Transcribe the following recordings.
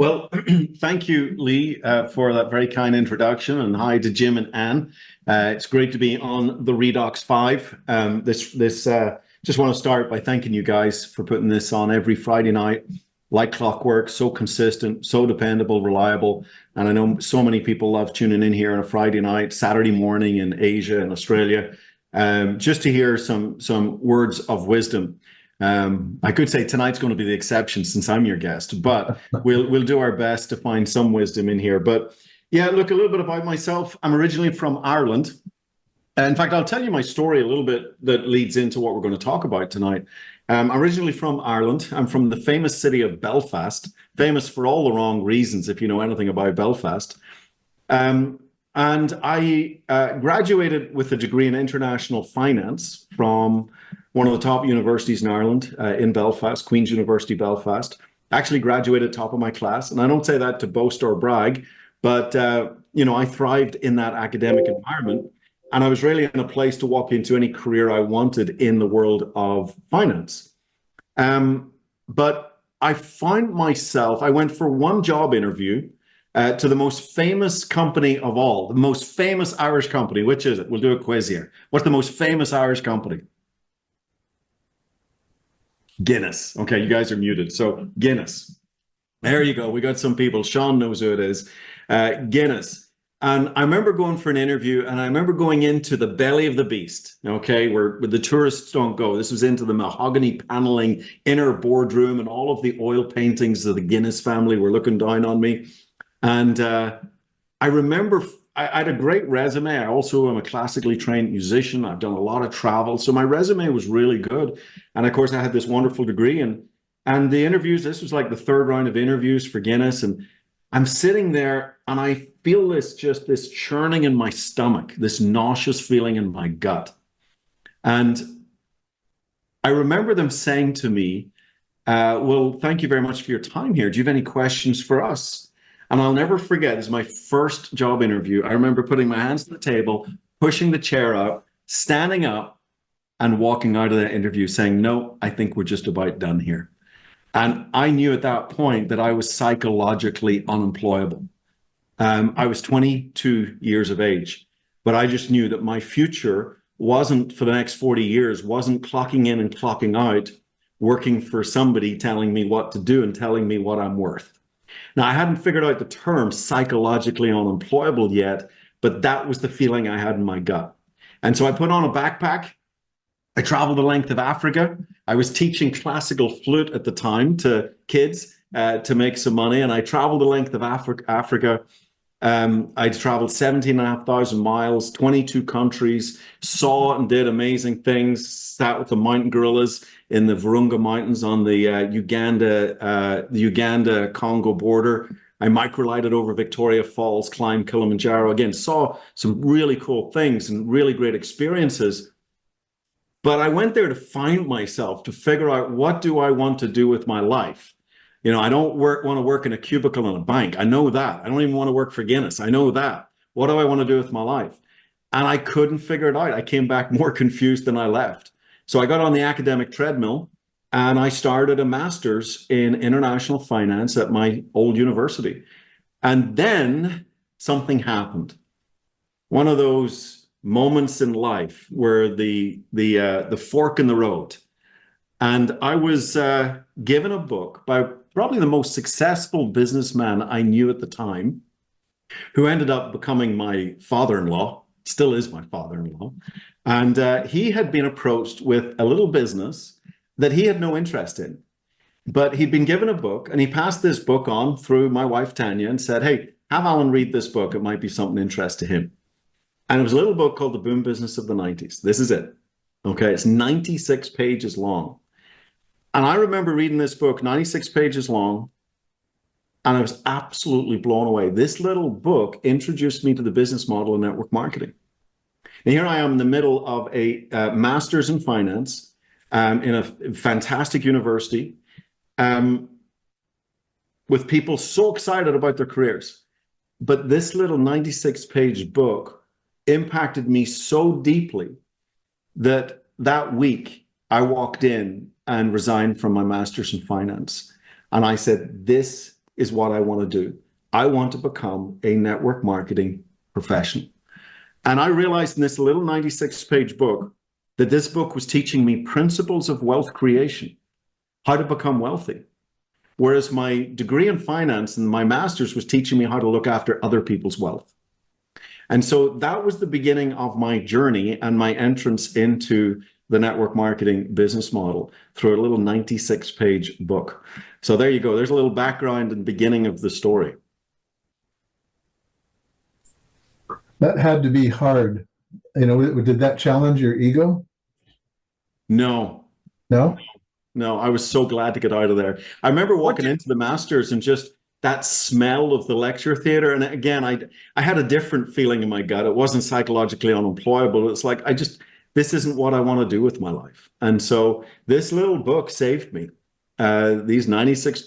Well, thank you, Lee, for that very kind introduction, and hi to Jim and Anne. It's great to be on the Redox 5. Just want to start by thanking you guys for putting this on every Friday night, like clockwork, so consistent, so dependable, reliable. And I know so many people love tuning in here on a Friday night, Saturday morning in Asia and Australia, just to hear some words of wisdom. I could say tonight's going to be the exception since I'm your guest, but we'll do our best to find some wisdom in here. But yeah, look, a little bit about myself. I'm originally from Ireland. In fact, I'll tell you my story a little bit that leads into what we're going to talk about tonight. I'm originally from Ireland. I'm from the famous city of Belfast, famous for all the wrong reasons, if you know anything about Belfast. And I graduated with a degree in international finance from one of the top universities in Ireland, in Belfast, Queen's University, Belfast. Actually graduated top of my class. And I don't say that to boast or brag, but I thrived in that academic environment. And I was really in a place to walk into any career I wanted in the world of finance. But I found myself, I went for one job interview to the most famous company of all, the most famous Irish company. Which is it? We'll do a quiz here. What's the most famous Irish company? Guinness. Okay, you guys are muted. So Guinness. There you go. We got some people. Sean knows who it is. Guinness. And I remember going for an interview, and I remember going into the belly of the beast, okay, where the tourists don't go. This was into the mahogany paneling inner boardroom, and all of the oil paintings of the Guinness family were looking down on me. And I remember I had a great resume. I also am a classically trained musician. I've done a lot of travel. So my resume was really good. And of course, I had this wonderful degree. And the interviews, this was like the third round of interviews for Guinness. And I'm sitting there and I feel this churning in my stomach, this nauseous feeling in my gut. And I remember them saying to me, well, thank you very much for your time here. Do you have any questions for us? And I'll never forget, this is my first job interview. I remember putting my hands on the table, pushing the chair out, standing up, and walking out of that interview saying, no, I think we're just about done here. And I knew at that point that I was psychologically unemployable. I was 22 years of age, but I just knew that my future wasn't, for the next 40 years, wasn't clocking in and clocking out, working for somebody telling me what to do and telling me what I'm worth. Now, I hadn't figured out the term psychologically unemployable yet, but that was the feeling I had in my gut. And so I put on a backpack. I traveled the length of Africa. I was teaching classical flute at the time to kids to make some money. And I traveled the length of Africa. I traveled 17,500 miles, 22 countries, saw and did amazing things, sat with the mountain gorillas in the Virunga Mountains on the Uganda-Congo border. I microlighted over Victoria Falls, climbed Kilimanjaro. Again, saw some really cool things and really great experiences. But I went there to find myself, to figure out, what do I want to do with my life? I don't want to work in a cubicle in a bank. I know that. I don't even want to work for Guinness. I know that. What do I want to do with my life? And I couldn't figure it out. I came back more confused than I left. So I got on the academic treadmill and I started a master's in international finance at my old university. And then something happened. One of those moments in life where the fork in the road. And I was given a book by probably the most successful businessman I knew at the time, who ended up becoming my father-in-law, still is my father-in-law. And he had been approached with a little business that he had no interest in. But he'd been given a book, and he passed this book on through my wife, Tanya, and said, hey, have Alan read this book. It might be something of interest to him. And it was a little book called The Boom Business of the 90s. This is it. Okay, it's 96 pages long. And I remember reading this book, 96 pages long, and I was absolutely blown away. This little book introduced me to the business model of network marketing. And here I am in the middle of a master's in finance in a fantastic university with people so excited about their careers. But this little 96-page book impacted me so deeply that that week I walked in and resigned from my master's in finance. And I said, this is what I want to do. I want to become a network marketing professional. And I realized in this little 96-page book that this book was teaching me principles of wealth creation, how to become wealthy. Whereas my degree in finance and my master's was teaching me how to look after other people's wealth. And so that was the beginning of my journey and my entrance into the network marketing business model through a little 96-page book. So there you go. There's a little background and beginning of the story. That had to be hard. You know, did that challenge your ego? No. No? No, I was so glad to get out of there. I remember walking into the Masters and just that smell of the lecture theater. And again, I had a different feeling in my gut. It wasn't psychologically unemployable. It's like, this isn't what I want to do with my life. And so this little book saved me. These 96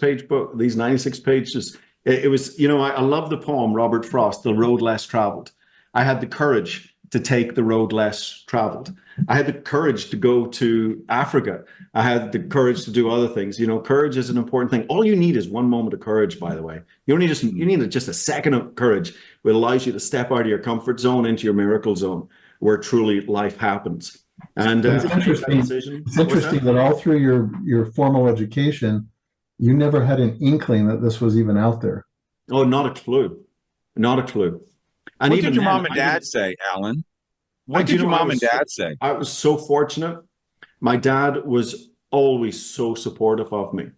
pages, it was, you know, I love the poem, Robert Frost, The Road Less Traveled. I had the courage to take the road less traveled. I had the courage to go to Africa. I had the courage to do other things. You know, courage is an important thing. All you need is one moment of courage, by the way. You need just a second of courage, which allows you to step out of your comfort zone into your miracle zone, where truly life happens. And it's interesting. It's interesting that all through your formal education, you never had an inkling that this was even out there. Oh, not a clue. Not a clue. And what did your mom and dad say, Alan? What did your mom and dad say? I was so fortunate. My dad was always so supportive of me.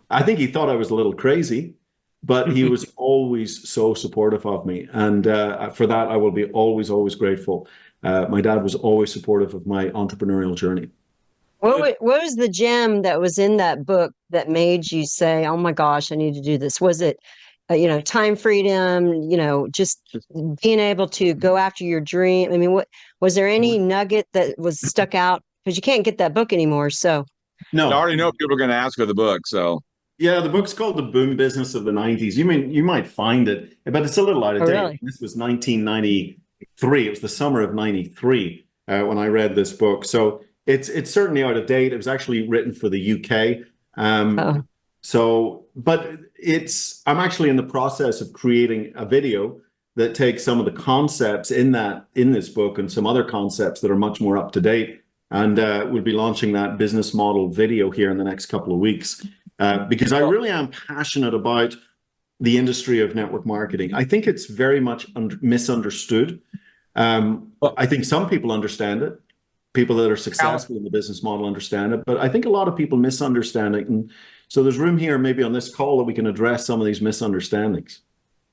I think he thought I was a little crazy, but he was always so supportive of me. And for that, I will be always, always grateful. My dad was always supportive of my entrepreneurial journey. What was the gem that was in that book that made you say, oh my gosh, I need to do this? Was it time freedom, just being able to go after your dream? I mean, what was there any nugget that was stuck out? Because you can't get that book anymore. So no, I already know people are going to ask for the book. So yeah, the book's called The Boom Business of the 90s. You might find it, but it's a little out of date. Really? This was 1993. It was the summer of 93 when I read this book. So it's certainly out of date. It was actually written for the UK. But I'm actually in the process of creating a video that takes some of the concepts in this book and some other concepts that are much more up to date. And we'll be launching that business model video here in the next couple of weeks because I really am passionate about the industry of network marketing. I think it's very much misunderstood. I think some people understand it. People that are successful in the business model understand it, but I think a lot of people misunderstand it. And so there's room here maybe on this call that we can address some of these misunderstandings.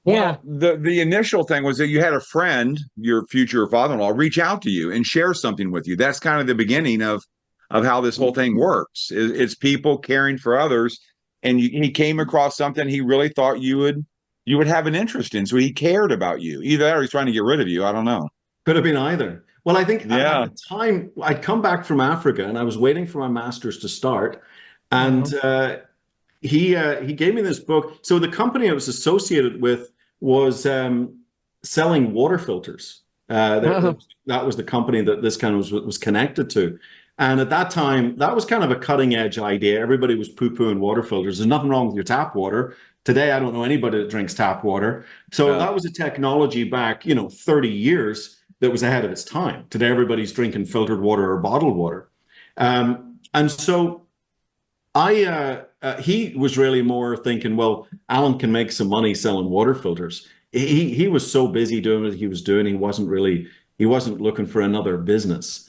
Yeah. Well, the initial thing was that you had a friend, your future father-in-law, reach out to you and share something with you. That's kind of the beginning of how this whole thing works. It's people caring for others. And he came across something he really thought you would have an interest in. So he cared about you. Either that or he's trying to get rid of you. I don't know. Could have been either. Well, I think at the time I'd come back from Africa and I was waiting for my master's to start. And he gave me this book. So the company I was associated with was selling water filters. That was the company that this kind of was connected to. And at that time, that was kind of a cutting edge idea. Everybody was poo-pooing water filters. There's nothing wrong with your tap water. Today, I don't know anybody that drinks tap water. So that was a technology back, 30 years that was ahead of its time. Today, everybody's drinking filtered water or bottled water. And so he was really more thinking, well, Alan can make some money selling water filters. He was so busy doing what he was doing. He wasn't looking for another business.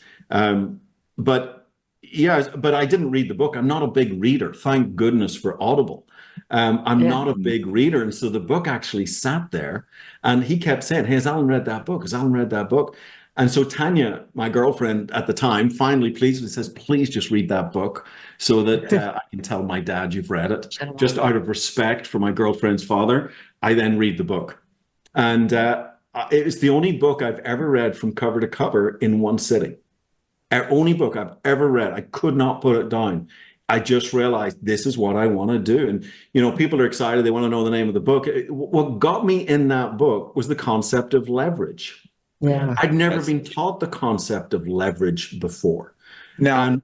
But I didn't read the book. I'm not a big reader. Thank goodness for Audible. I'm not a big reader. And so the book actually sat there and he kept saying, hey, has Alan read that book? Has Alan read that book? And so Tanya, my girlfriend at the time, finally says, please just read that book so that I can tell my dad you've read it. Just out of respect for my girlfriend's father, I then read the book. And it was the only book I've ever read from cover to cover in one sitting. Only book I've ever read. I could not put it down. I just realized this is what I want to do. And, people are excited. They want to know the name of the book. What got me in that book was the concept of leverage. Yeah. I'd never been taught the concept of leverage before. Now,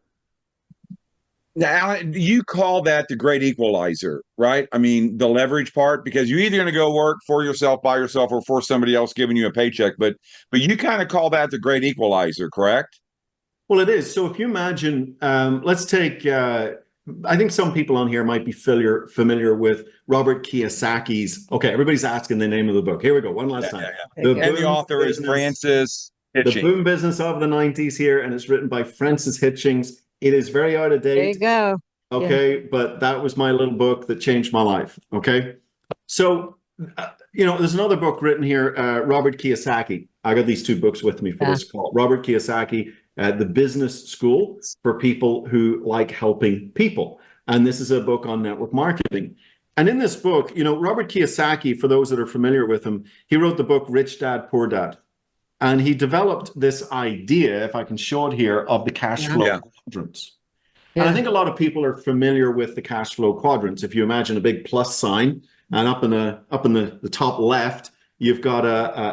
Now, you call that the great equalizer, right? I mean, the leverage part, because you're either going to go work for yourself, by yourself, or for somebody else giving you a paycheck. But you kind of call that the great equalizer, correct? Well, it is. So if you imagine, let's take, I think some people on here might be familiar with Robert Kiyosaki's. Okay, everybody's asking the name of the book. Here we go. One last time. And the author is Francis The Hitching. Boom Business of the 90s here, and it's written by Francis Hitchings. It is very out of There you date. go. Okay, but that was my little book that changed my life. Okay, so there's another book written here, Robert Kiyosaki. I got these two books with me for this call. Robert Kiyosaki, The Business School for People Who Like Helping People, and this is a book on network marketing. And in this book, Robert Kiyosaki, for those that are familiar with him, he wrote the book Rich Dad, Poor Dad. And he developed this idea, if I can show it here, of the cash flow quadrants. And I think a lot of people are familiar with the cash flow quadrants. If you imagine a big plus sign, and up in the top left, you've got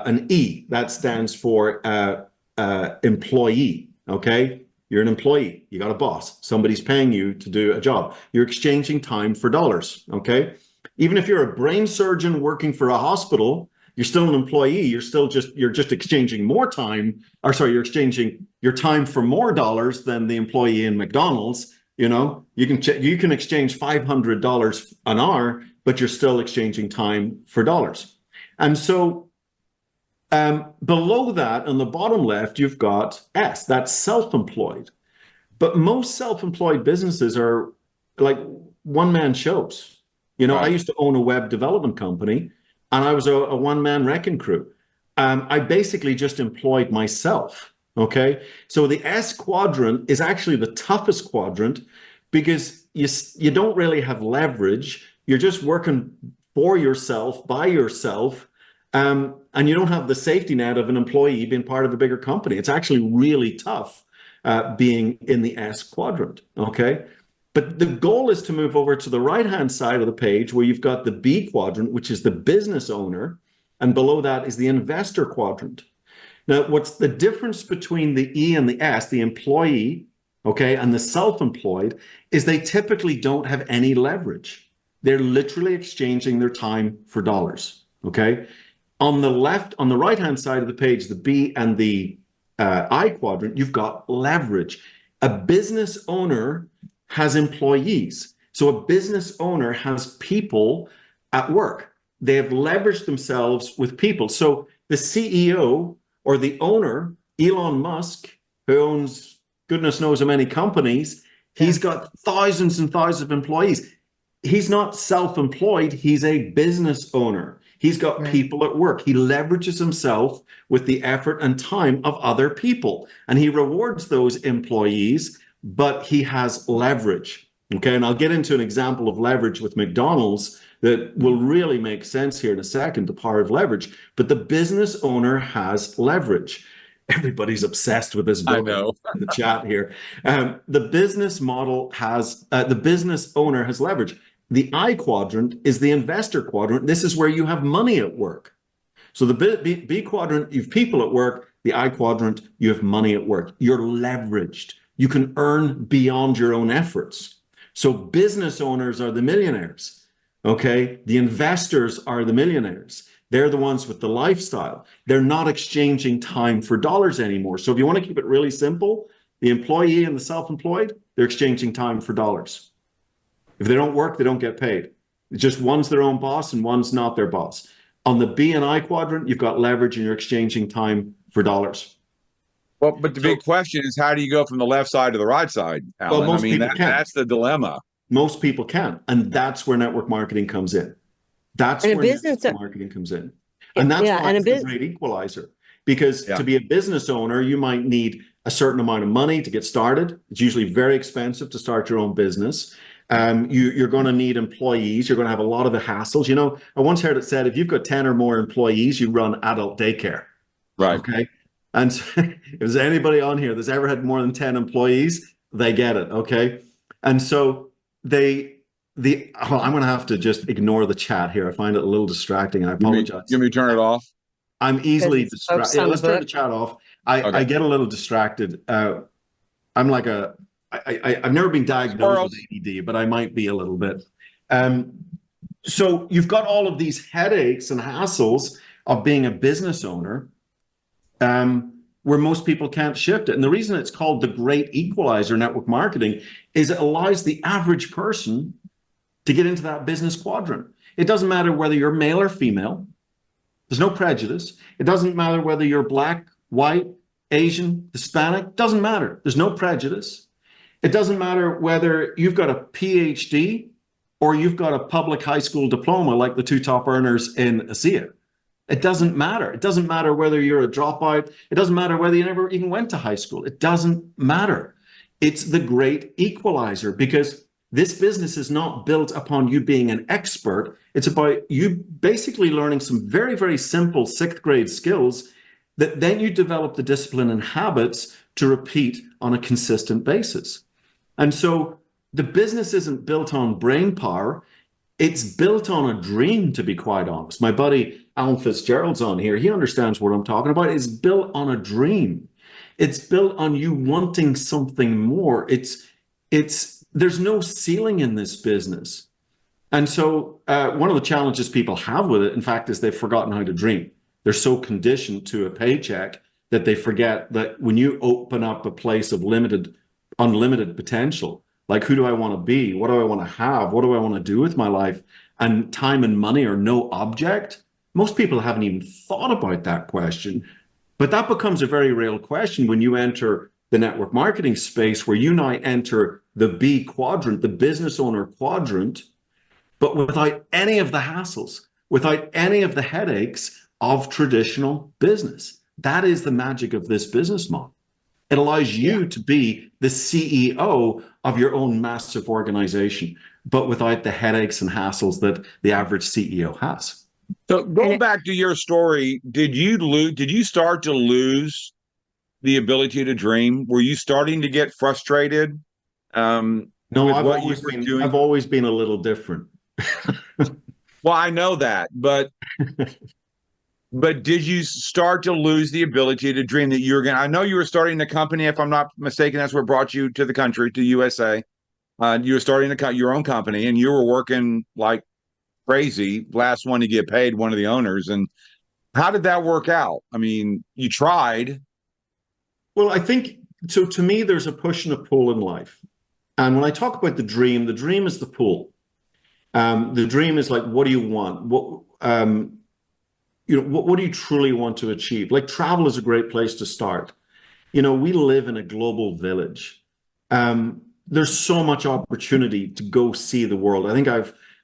an E that stands for employee. Okay, you're an employee. You got a boss. Somebody's paying you to do a job. You're exchanging time for dollars. Okay, even if you're a brain surgeon working for a hospital, you're still an employee. You're just exchanging more time, or sorry, you're exchanging your time for more dollars than the employee in McDonald's. You can exchange $500 an hour, but you're still exchanging time for dollars. And so below that, on the bottom left, you've got S. That's self-employed. But most self-employed businesses are like one-man shows. I used to own a web development company, and I was a one-man wrecking crew. I basically just employed myself, okay? So the S quadrant is actually the toughest quadrant because you don't really have leverage. You're just working for yourself, by yourself, and you don't have the safety net of an employee being part of a bigger company. It's actually really tough being in the S quadrant, okay? But the goal is to move over to the right-hand side of the page where you've got the B quadrant, which is the business owner, and below that is the investor quadrant. Now, what's the difference between the E and the S, the employee, okay, and the self-employed, is they typically don't have any leverage. They're literally exchanging their time for dollars, okay? On the right-hand side of the page, the B and the I quadrant, you've got leverage. A business owner has employees. So a business owner has people at work. They have leveraged themselves with people. So the CEO or the owner, Elon Musk, who owns goodness knows how many companies, he's got thousands and thousands of employees. He's not self-employed, he's a business owner. He's got people at work. He leverages himself with the effort and time of other people. And he rewards those employees, but he has leverage. Okay, and I'll get into an example of leverage with McDonald's that will really make sense here in a second, the power of leverage. But the business owner has leverage. Everybody's obsessed with this book. I know. In the chat here. The business model has, the business owner has leverage. The I quadrant is the investor quadrant. This is where you have money at work. So the B quadrant, you have people at work. The I quadrant, you have money at work. You're leveraged. You can earn beyond your own efforts. So business owners are the millionaires, okay? The investors are the millionaires. They're the ones with the lifestyle. They're not exchanging time for dollars anymore. So if you want to keep it really simple, the employee and the self-employed, they're exchanging time for dollars. If they don't work, they don't get paid. It's just one's their own boss and one's not their boss. On the B and I quadrant, you've got leverage and you're exchanging time for dollars. Well, but the big question is, how do you go from the left side to the right side, Alan? Well, most people can. That's the dilemma. Most people can. And that's where network marketing comes in. That's where network marketing comes in. And that's why it's a great equalizer. Because to be a business owner, you might need a certain amount of money to get started. It's usually very expensive to start your own business. You're going to need employees. You're going to have a lot of the hassles. I once heard it said, if you've got 10 or more employees, you run adult daycare. Right. Okay. And so, if there's anybody on here that's ever had more than 10 employees, they get it. Okay. And so I'm going to have to just ignore the chat here. I find it a little distracting. I apologize. You want me to turn it off? I'm easily distracted. Yeah, let's turn the chat off. I get a little distracted. I'm like a I've never been diagnosed with ADD, but I might be a little bit. So you've got all of these headaches and hassles of being a business owner, where most people can't shift it. And the reason it's called the great equalizer, network marketing, is it allows the average person to get into that business quadrant. It doesn't matter whether you're male or female. There's no prejudice. It doesn't matter whether you're black, white, Asian, Hispanic. Doesn't matter. There's no prejudice. It doesn't matter whether you've got a PhD or you've got a public high school diploma like the two top earners in Asea. It doesn't matter. It doesn't matter whether you're a dropout. It doesn't matter whether you never even went to high school. It doesn't matter. It's the great equalizer, because this business is not built upon you being an expert. It's about you basically learning some very, very simple sixth grade skills that then you develop the discipline and habits to repeat on a consistent basis. And so the business isn't built on brain power. It's built on a dream, to be quite honest. My buddy Alan Fitzgerald's on here. He understands what I'm talking about. It's built on a dream. It's built on you wanting something more. There's no ceiling in this business. And so one of the challenges people have with it, in fact, is they've forgotten how to dream. They're so conditioned to a paycheck that they forget that when you open up a place of unlimited potential, like, who do I want to be? What do I want to have? What do I want to do with my life? And time and money are no object. Most people haven't even thought about that question. But that becomes a very real question when you enter the network marketing space, where you now enter the B quadrant, the business owner quadrant, but without any of the hassles, without any of the headaches of traditional business. That is the magic of this business model. It allows you to be the CEO of your own massive organization, but without the headaches and hassles that the average CEO has. So going back to your story, did you start to lose the ability to dream? Were you starting to get frustrated? No, I've always been a little different. Well, I know that, but did you start to lose the ability to dream that you're going to, I know you were starting the company, if I'm not mistaken, that's what brought you to the country, to USA. You were starting your own company, and you were working like crazy, last one to get paid, one of the owners. And how did that work out? I mean, you tried. Well, I think, so to me, there's a push and a pull in life. And when I talk about the dream is the pull. The dream is like, what do you want? What do you truly want to achieve? Like, travel is a great place to start. We live in a global village. There's so much opportunity to go see the world. I think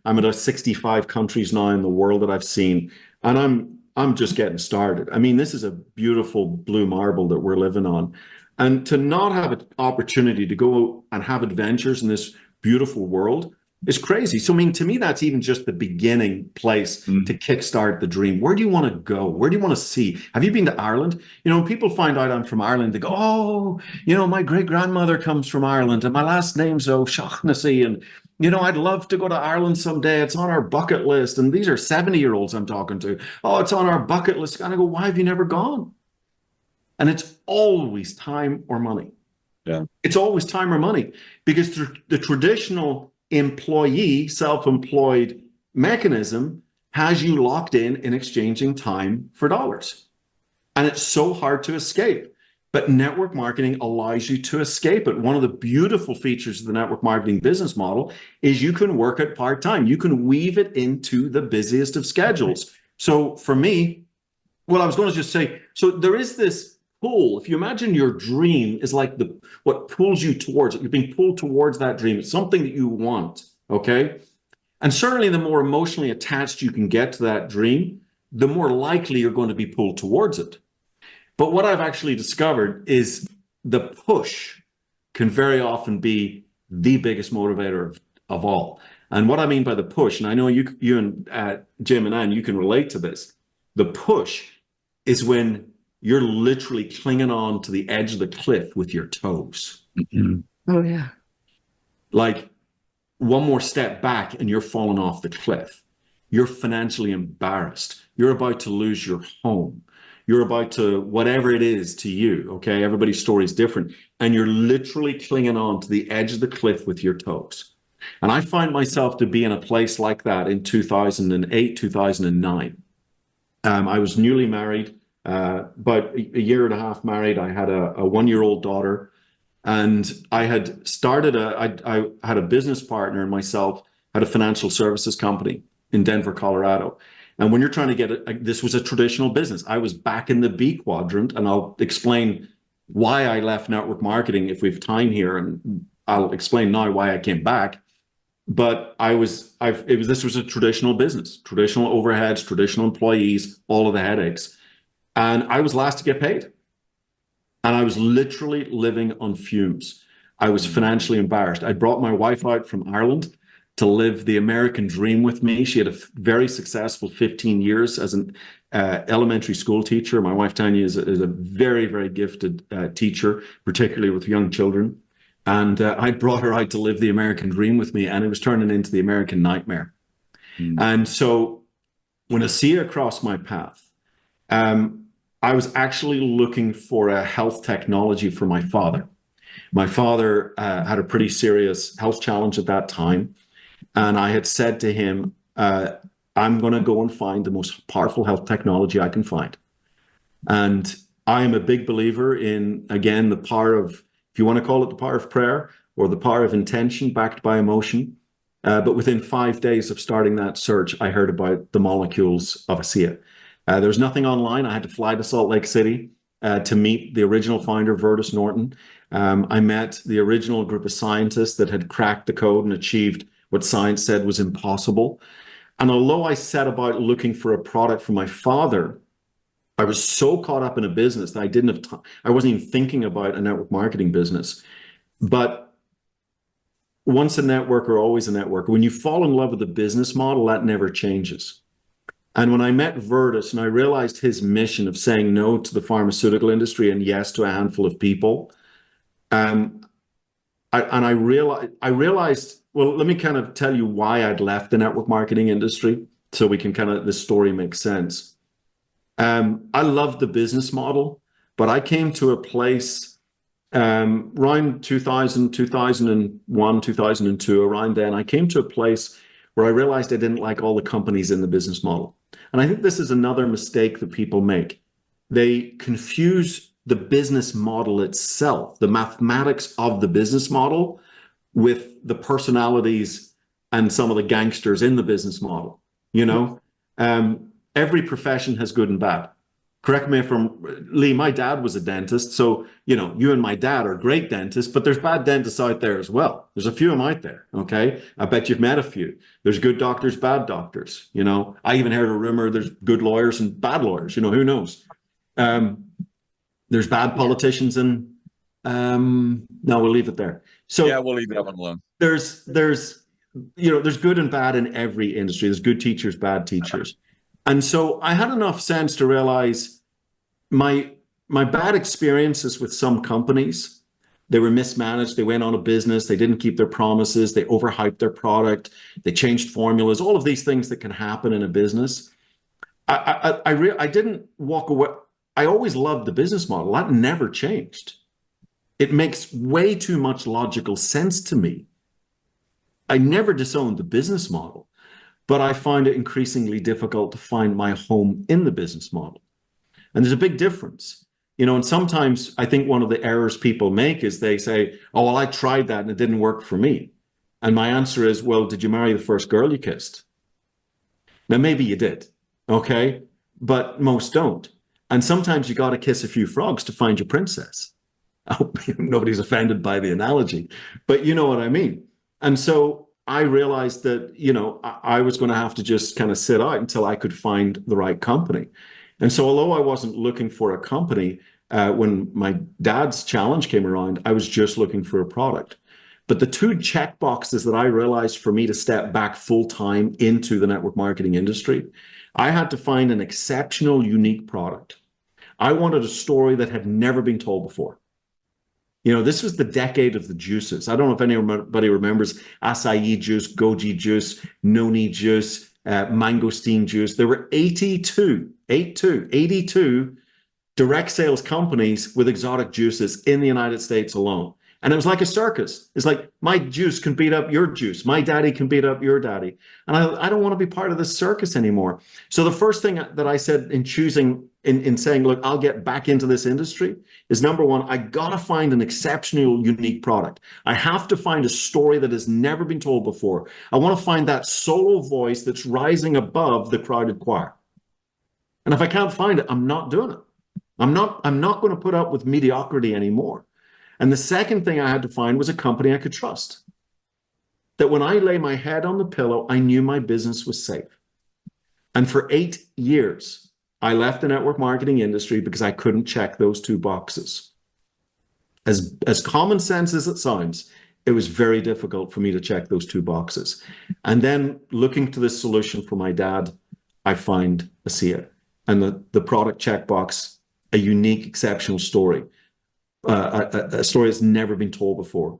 I'm at 65 countries now in the world that I've seen, and I'm just getting started. I mean, this is a beautiful blue marble that we're living on. And to not have an opportunity to go and have adventures in this beautiful world is crazy. So, I mean, to me, that's even just the beginning place to kickstart the dream. Where do you want to go? Where do you want to see? Have you been to Ireland? When people find out I'm from Ireland, they go, oh, my great-grandmother comes from Ireland and my last name's O'Shaughnessy. And, I'd love to go to Ireland someday. It's on our bucket list. And these are 70-year-olds I'm talking to. Oh, it's on our bucket list. And I go, why have you never gone? And it's always time or money. Yeah. It's always time or money, because the traditional employee, self-employed mechanism has you locked in exchanging time for dollars. And it's so hard to escape. But network marketing allows you to escape it. One of the beautiful features of the network marketing business model is you can work it part-time. You can weave it into the busiest of schedules. So for me, well, I was going to just say, so there is this pull. If you imagine your dream is like what pulls you towards it, you're being pulled towards that dream. It's something that you want, okay? And certainly the more emotionally attached you can get to that dream, the more likely you're going to be pulled towards it. But what I've actually discovered is the push can very often be the biggest motivator of all. And what I mean by the push, and I know you and Jim and Ann, you can relate to this. The push is when you're literally clinging on to the edge of the cliff with your toes. Mm-hmm. Oh, yeah. Like, one more step back and you're falling off the cliff. You're financially embarrassed. You're about to lose your home. you're about to, whatever it is to you, okay? Everybody's story is different. And you're literally clinging on to the edge of the cliff with your toes. And I find myself to be in a place like that in 2008, 2009. I was newly married, about a year and a half married. I had a one-year-old daughter, and I had started I had a business partner and myself had a financial services company in Denver, Colorado. And when you're trying to get it, this was a traditional business. I was back in the B quadrant, and I'll explain why I left network marketing if we have time here, and I'll explain now why I came back. But this was a traditional business, traditional overheads, traditional employees, all of the headaches. And I was last to get paid. And I was literally living on fumes. I was financially embarrassed. I brought my wife out from Ireland to live the American dream with me. She had a very successful 15 years as an elementary school teacher. My wife, Tanya, is a very, very gifted teacher, particularly with young children. And I brought her out to live the American dream with me, and it was turning into the American nightmare. And so when Asea crossed my path, I was actually looking for a health technology for my father. My father had a pretty serious health challenge at that time. And I had said to him, I'm going to go and find the most powerful health technology I can find. And I am a big believer in, again, the power of, if you want to call it the power of prayer or the power of intention backed by emotion. But within 5 days of starting that search, I heard about the molecules of Asea. There was nothing online. I had to fly to Salt Lake City to meet the original founder, Vertus Norton. I met the original group of scientists that had cracked the code and achieved what science said was impossible. And although I set about looking for a product for my father, I was so caught up in a business that I didn't have time. I wasn't even thinking about a network marketing business. But once a networker, always a networker. When you fall in love with the business model, that never changes. And when I met Vertus and I realized his mission of saying no to the pharmaceutical industry and yes to a handful of people, I realized, well, let me kind of tell you why I'd left the network marketing industry so we can the story makes sense. I loved the business model, but I came to a place around 2000, 2001, 2002, around then, I came to a place where I realized I didn't like all the companies in the business model. And I think this is another mistake that people make. They confuse the business model itself, the mathematics of the business model, with the personalities and some of the gangsters in the business model. You know, every profession has good and bad. Correct me if I'm, Lee, my dad was a dentist. So, you know, you and my dad are great dentists, but there's bad dentists out there as well. There's a few of them out there, okay? I bet you've met a few. There's good doctors, bad doctors, you know? I even heard a rumor there's good lawyers and bad lawyers, you know, who knows? There's bad politicians and, no, we'll leave it there. So yeah, we'll leave that one alone. There's good and bad in every industry. There's good teachers, bad teachers. And so I had enough sense to realize my bad experiences with some companies, they were mismanaged. They went on a business. They didn't keep their promises. They overhyped their product. They changed formulas, all of these things that can happen in a business. I didn't walk away. I always loved the business model. That never changed. It makes way too much logical sense to me. I never disowned the business model, but I find it increasingly difficult to find my home in the business model. And there's a big difference, you know, and sometimes I think one of the errors people make is they say, oh, well, I tried that and it didn't work for me. And my answer is, well, did you marry the first girl you kissed? Now, maybe you did, okay? But most don't. And sometimes you got to kiss a few frogs to find your princess. I hope nobody's offended by the analogy, but you know what I mean. And so I realized that, you know, I was going to have to just kind of sit out until I could find the right company. And so although I wasn't looking for a company, when my dad's challenge came around, I was just looking for a product. But the two check boxes that I realized for me to step back full time into the network marketing industry, I had to find an exceptional, unique product. I wanted a story that had never been told before. You know, this was the decade of the juices. I don't know if anybody remembers acai juice, goji juice, noni juice, mangosteen juice. There were 82 direct sales companies with exotic juices in the United States alone. And it was like a circus. It's like, my juice can beat up your juice. My daddy can beat up your daddy. And I don't want to be part of this circus anymore. So the first thing that I said in choosing, in saying, look, I'll get back into this industry is, number one, I got to find an exceptional, unique product. I have to find a story that has never been told before. I want to find that solo voice that's rising above the crowded choir. And if I can't find it, I'm not doing it. I'm not going to put up with mediocrity anymore. And the second thing I had to find was a company I could trust. That when I lay my head on the pillow, I knew my business was safe. And for 8 years, I left the network marketing industry because I couldn't check those two boxes. As common sense as it sounds, it was very difficult for me to check those two boxes. And then looking to this solution for my dad, I find Asea. And the product checkbox, a unique, exceptional story. A story that's never been told before.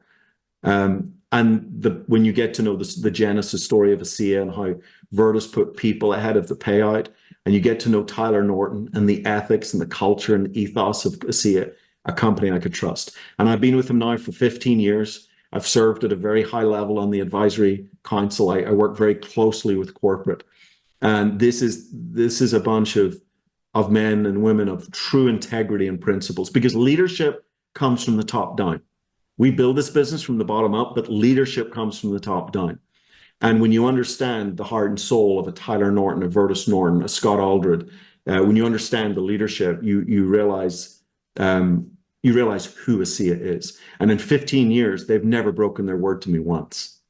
And when you get to know the genesis story of Asea and how Virtus put people ahead of the payout, and you get to know Tyler Norton and the ethics and the culture and the ethos of Asea, a company I could trust. And I've been with them now for 15 years. I've served at a very high level on the advisory council. I work very closely with corporate. And this is a bunch of men and women of true integrity and principles, because leadership comes from the top down. We build this business from the bottom up, but leadership comes from the top down. And when you understand the heart and soul of a Tyler Norton, a Virtus Norton, a Scott Aldred, when you understand the leadership, you realize who Asea is. And in 15 years, they've never broken their word to me once,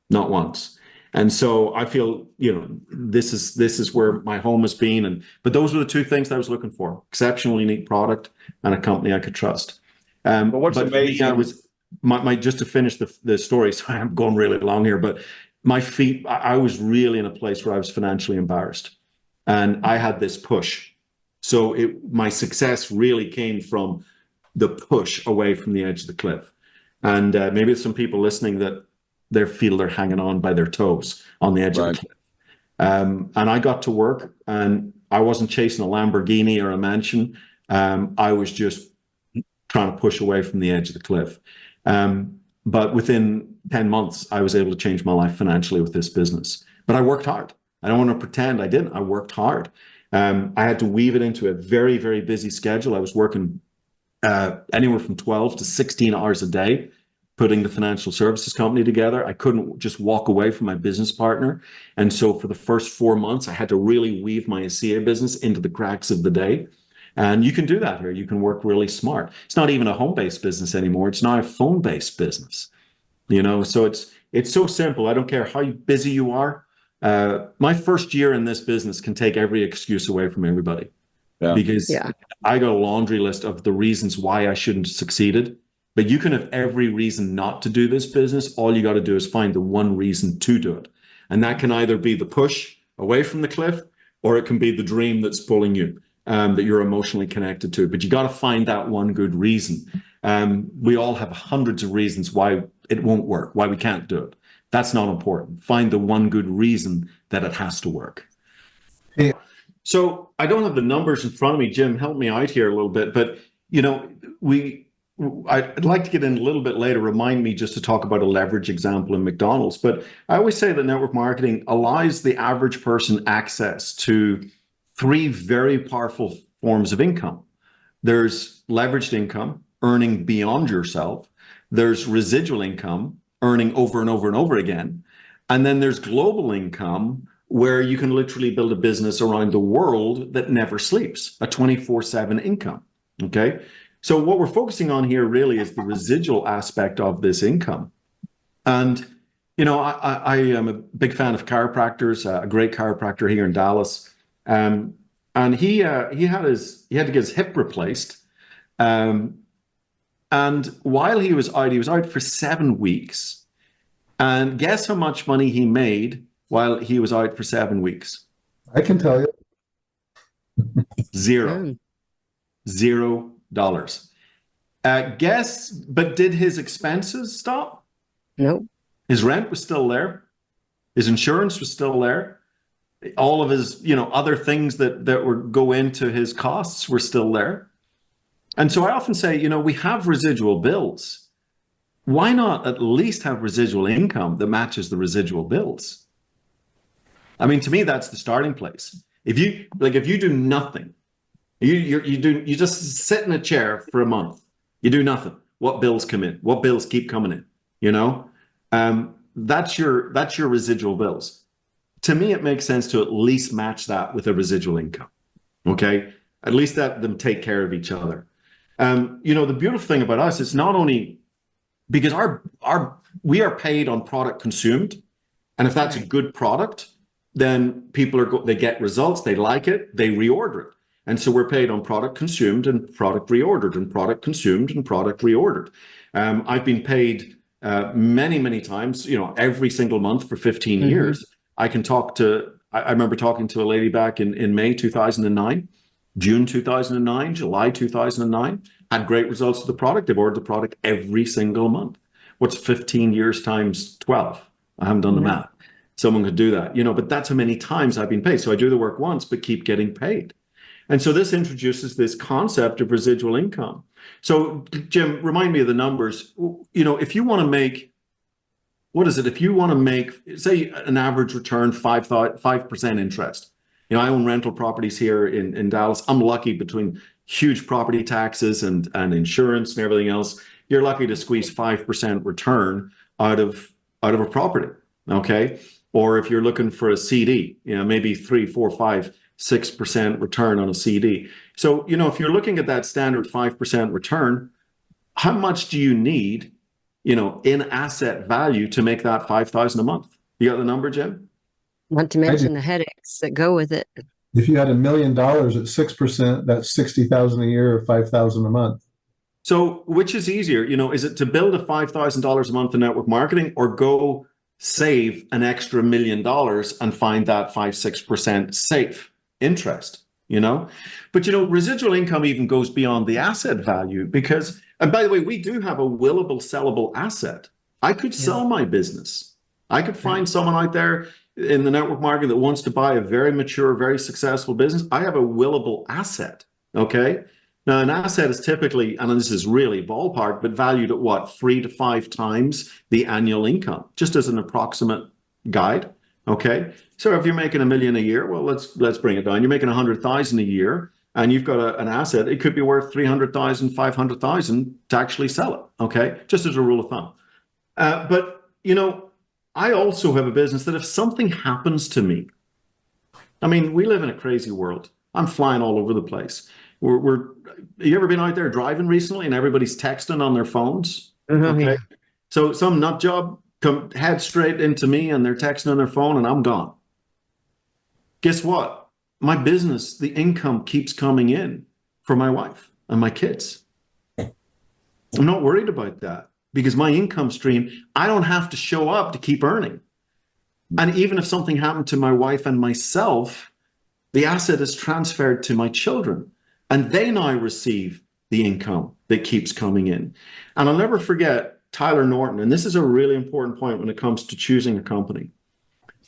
not once. And so I feel, this is where my home has been. But those were the two things that I was looking for: exceptional, unique product and a company I could trust. But what's amazing was just to finish the story. So I'm going really long here, but I was really in a place where I was financially embarrassed, and I had this push. So my success really came from the push away from the edge of the cliff. And maybe there's some people listening that they feel they're hanging on by their toes on the edge of the cliff. And I got to work, and I wasn't chasing a Lamborghini or a mansion. I was just trying to push away from the edge of the cliff. But within 10 months, I was able to change my life financially with this business. But I worked hard. I don't want to pretend I didn't. I worked hard. I had to weave it into a very, very busy schedule. I was working anywhere from 12 to 16 hours a day, putting the financial services company together. I couldn't just walk away from my business partner. And so for the first 4 months, I had to really weave my Asea business into the cracks of the day. And you can do that here. You can work really smart. It's not even a home-based business anymore. It's now a phone-based business. So it's so simple. I don't care how busy you are. My first year in this business can take every excuse away from everybody. Yeah. Because I got a laundry list of the reasons why I shouldn't have succeeded. But you can have every reason not to do this business. All you got to do is find the one reason to do it. And that can either be the push away from the cliff, or it can be the dream that's pulling you. That you're emotionally connected to, but you got to find that one good reason. We all have hundreds of reasons why it won't work, why we can't do it. That's not important. Find the one good reason that it has to work. Hey. So I don't have the numbers in front of me. Jim, help me out here a little bit. But I'd like to get in a little bit later. Remind me just to talk about a leverage example in McDonald's. But I always say that network marketing allows the average person access to 3 very powerful forms of income. There's leveraged income, earning beyond yourself. There's residual income, earning over and over and over again. And then there's global income, where you can literally build a business around the world that never sleeps, a 24/7 income, okay? So what we're focusing on here really is the residual aspect of this income. And, I am a big fan of chiropractors, a great chiropractor here in Dallas. And he had to get his hip replaced. And while he was out for 7 weeks. And guess how much money he made while he was out for 7 weeks? I can tell you. $0. But did his expenses stop? Nope. His rent was still there. His insurance was still there. All of his, other things that would go into his costs were still there. And so I often say, we have residual bills. Why not at least have residual income that matches the residual bills? I mean, to me, that's the starting place. If you do nothing, you just sit in a chair for a month, you do nothing. What bills come in? What bills keep coming in? That's your residual bills. To me, it makes sense to at least match that with a residual income. Okay, at least let them take care of each other. The beautiful thing about us is not only because we are paid on product consumed, and if that's a good product, then people they get results, they like it, they reorder it. And so we're paid on product consumed and product reordered and product consumed and product reordered. I've been paid many, many times, every single month for 15 years. I remember talking to a lady back in May 2009, June 2009, July 2009, had great results with the product. They've ordered the product every single month. What's 15 years times 12? I haven't done the math. Someone could do that, but that's how many times I've been paid. So I do the work once, but keep getting paid. And so this introduces this concept of residual income. So Jim, remind me of the numbers. If you want to make, if you want to make, say, an average return, 5% interest. I own rental properties here in Dallas. I'm lucky between huge property taxes and insurance and everything else. You're lucky to squeeze 5% return out of a property. Okay. Or if you're looking for a CD, maybe 3, 4, 5, 6% return on a CD. So, if you're looking at that standard 5% return, how much do you need, in asset value to make that $5,000 a month? You got the number, Jim? Not to mention the headaches that go with it. If you had $1 million at 6%, that's $60,000 a year or $5,000 a month. So which is easier? Is it to build a $5,000 a month in network marketing, or go save an extra $1 million and find that 5-6% safe interest? But residual income even goes beyond the asset value, because, and by the way, we do have a willable, sellable asset. I could sell my business. I could find someone out there in the network market that wants to buy a very mature, very successful business. I have a willable asset. Okay. Now, an asset is typically, and this is really ballpark, but valued at what, 3 to 5 times the annual income, just as an approximate guide. Okay. So if you're making $1 million a year, well, let's bring it down. You're making $100,000 a year, and you've got an asset. It could be worth $300,000, $500,000 to actually sell it. Okay. Just as a rule of thumb. But I also have a business that if something happens to me, I mean, we live in a crazy world. I'm flying all over the place. You ever been out there driving recently and everybody's texting on their phones? Okay. So some nut job head straight into me and they're texting on their phone and I'm gone. Guess what? My business, the income keeps coming in for my wife and my kids. I'm not worried about that, because my income stream, I don't have to show up to keep earning. And even if something happened to my wife and myself, the asset is transferred to my children, and they now receive the income that keeps coming in. And I'll never forget Tyler Norton, and this is a really important point when it comes to choosing a company.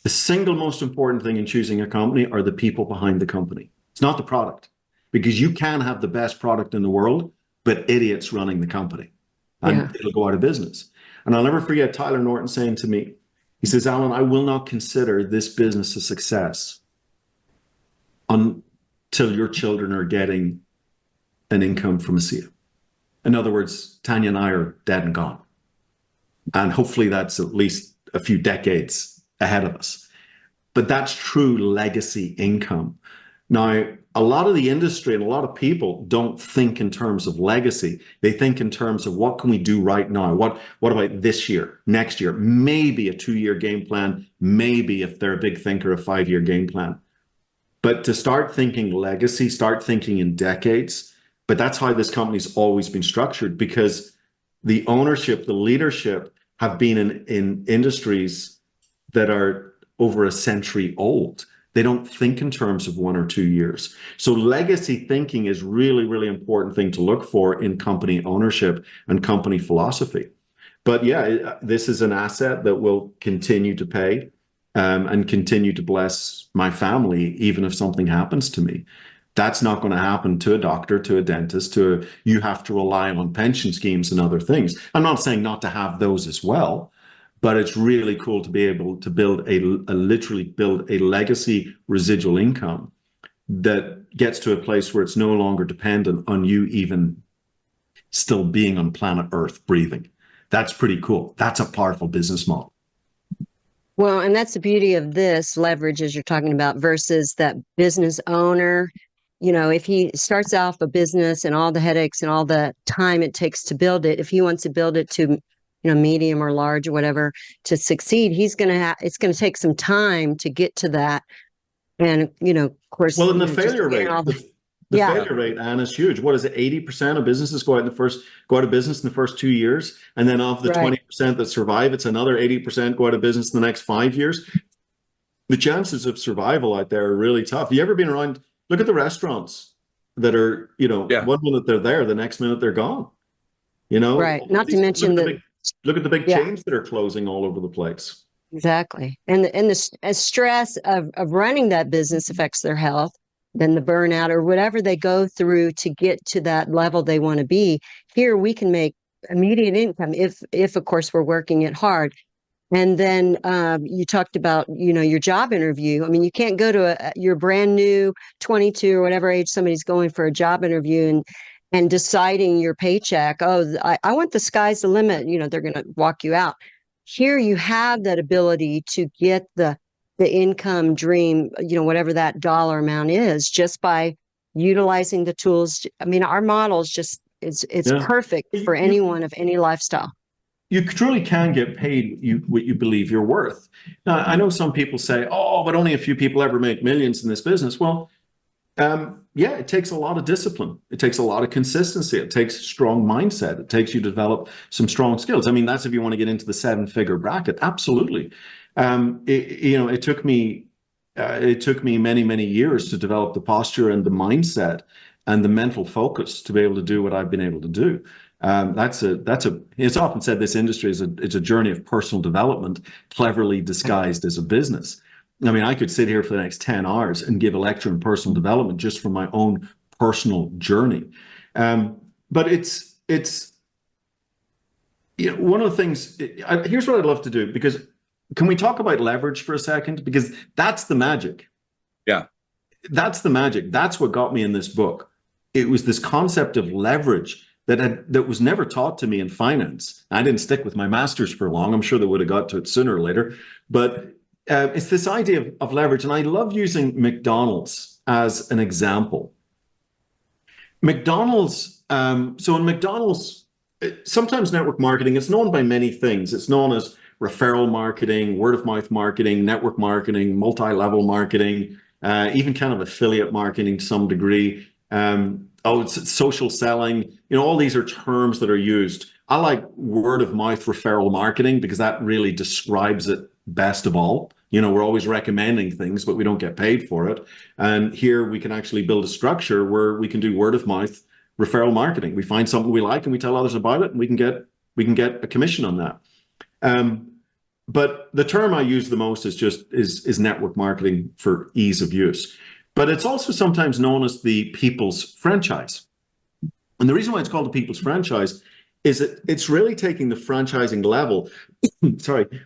The single most important thing in choosing a company are the people behind the company. It's not the product, because you can have the best product in the world, but idiots running the company. And it'll go out of business. And I'll never forget Tyler Norton saying to me, he says, Alan, I will not consider this business a success until your children are getting an income from Asea. In other words, Tanya and I are dead and gone. And hopefully that's at least a few decades ahead of us. But that's true legacy income. Now, a lot of the industry and a lot of people don't think in terms of legacy. They think in terms of what can we do right now? What about this year, next year? Maybe a 2-year game plan. Maybe, if they're a big thinker, a 5-year game plan. But to start thinking legacy, start thinking in decades. But that's how this company's always been structured, because the ownership, the leadership have been in industries that are over a century old. They don't think in terms of 1 or 2 years. So legacy thinking is really, really important thing to look for in company ownership and company philosophy. But yeah, this is an asset that will continue to pay. and continue to bless my family, even if something happens to me. That's not going to happen to a doctor, to a dentist, you have to rely on pension schemes and other things. I'm not saying not to have those as well, but it's really cool to be able to literally build a legacy residual income that gets to a place where it's no longer dependent on you even still being on planet Earth breathing. That's pretty cool. That's a powerful business model. Well, and that's the beauty of this leverage, as you're talking about, versus that business owner. If he starts off a business and all the headaches and all the time it takes to build it, if he wants to build it to, medium or large or whatever to succeed, it's going to take some time to get to that. And, of course, well, and the failure rate, the yeah. failure rate, Anne, is huge. What is it? 80% of businesses go out of business in the first 2 years. And then of the 20% that survive, it's another 80% go out of business in the next 5 years. The chances of survival out there are really tough. Have you ever been around? Look at the restaurants that are, 1 minute they're there, the next minute they're gone. Right. Not to mention look at the big chains that are closing all over the place. Exactly. And the stress of running that business affects their health, then the burnout or whatever they go through to get to that level they want to be. Here we can make immediate income if of course we're working it hard. And then you talked about, your job interview. I mean, you can't go to your brand new 22 or whatever age somebody's going for a job interview and deciding your paycheck. Oh, I want the sky's the limit. They're going to walk you out. Here you have that ability to get the income dream, whatever that dollar amount is, just by utilizing the tools. I mean, our model is just, it's perfect for anyone of any lifestyle. You truly can get paid what you believe you're worth. Now, I know some people say, oh, but only a few people ever make millions in this business. Well, it takes a lot of discipline. It takes a lot of consistency. It takes strong mindset. It takes you to develop some strong skills. I mean, that's if you want to get into the 7-figure bracket. Absolutely. It took me many, many years to develop the posture and the mindset and the mental focus to be able to do what I've been able to do. It's often said this industry is a journey of personal development, cleverly disguised as a business. I mean, I could sit here for the next 10 hours and give a lecture in personal development just from my own personal journey. But it's one of the things, here's what I'd love to do, because can we talk about leverage for a second? Because that's the magic. Yeah. That's the magic. That's what got me in this book. It was this concept of leverage that was never taught to me in finance. I didn't stick with my master's for long. I'm sure they would have got to it sooner or later. But it's this idea of leverage. And I love using McDonald's as an example. McDonald's, so in McDonald's, sometimes network marketing, it's known by many things. It's known as referral marketing, word of mouth marketing, network marketing, multi-level marketing, even kind of affiliate marketing to some degree. It's social selling. All these are terms that are used. I like word of mouth referral marketing because that really describes it best of all. We're always recommending things, but we don't get paid for it. And here we can actually build a structure where we can do word of mouth referral marketing. We find something we like and we tell others about it, and we can get a commission on that. But the term I use the most is network marketing for ease of use. But it's also sometimes known as the people's franchise. And the reason why it's called the people's franchise is that it's really taking the franchising level,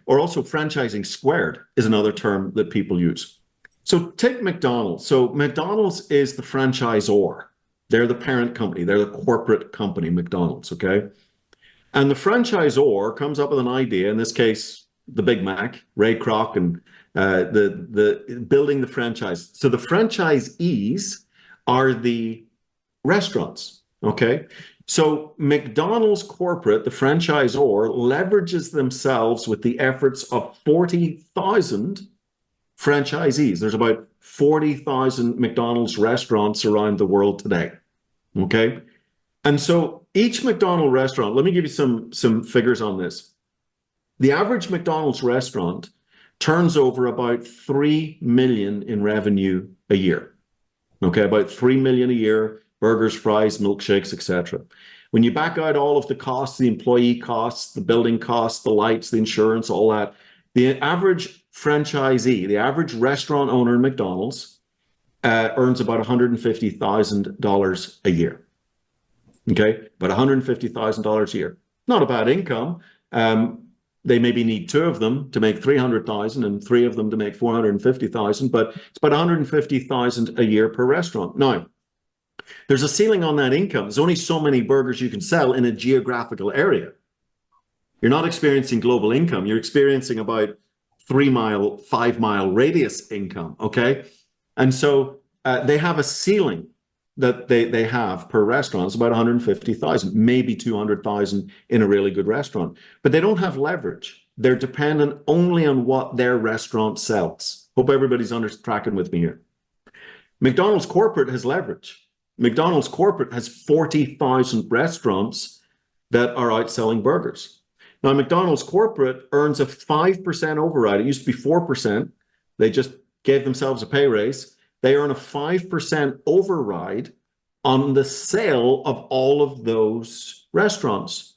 or also franchising squared is another term that people use. So take McDonald's. So McDonald's is the franchisor. They're the parent company. They're the corporate company, McDonald's, okay? And the franchisor comes up with an idea, in this case, the Big Mac, Ray Kroc, and the building the franchise. So the franchisees are the restaurants, okay? So McDonald's corporate, the franchisor, leverages themselves with the efforts of 40,000 franchisees. There's about 40,000 McDonald's restaurants around the world today, okay? And so each McDonald's restaurant, let me give you some figures on this. The average McDonald's restaurant turns over about 3 million in revenue a year. Okay, about 3 million a year, burgers, fries, milkshakes, etc. When you back out all of the costs, the employee costs, the building costs, the lights, the insurance, all that, the average franchisee, the average restaurant owner in McDonald's, earns about $150,000 a year. Okay, about $150,000 a year. Not a bad income. They maybe need two of them to make 300,000 and three of them to make 450,000, but it's about 150,000 a year per restaurant. Now, there's a ceiling on that income. There's only so many burgers you can sell in a geographical area. You're not experiencing global income. You're experiencing about 3-mile, 5-mile radius income. Okay, and so they have a ceiling that they have per restaurant. It's about 150,000, maybe 200,000 in a really good restaurant. But they don't have leverage. They're dependent only on what their restaurant sells. Hope everybody's tracking with me here. McDonald's corporate has leverage. McDonald's corporate has 40,000 restaurants that are outselling burgers. Now, McDonald's corporate earns a 5% override. It used to be 4%. They just gave themselves a pay raise. They earn a 5% override on the sale of all of those restaurants.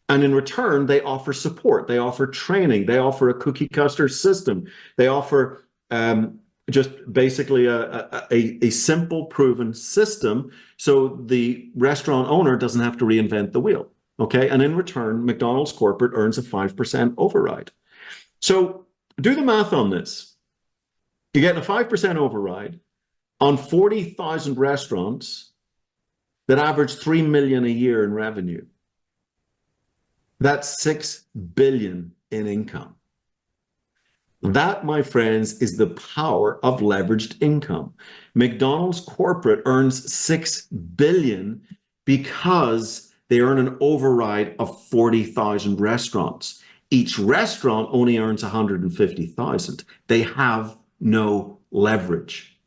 And in return, they offer support. They offer training. They offer a cookie cutter system. They offer just basically a simple, proven system so the restaurant owner doesn't have to reinvent the wheel. Okay. And in return, McDonald's corporate earns a 5% override. So do the math on this. You're getting a 5% override on 40,000 restaurants that average $3 million a year in revenue. That's $6 billion in income. That, my friends, is the power of leveraged income. McDonald's corporate earns $6 billion because they earn an override of 40,000 restaurants. Each restaurant only earns 150,000. They have no leverage.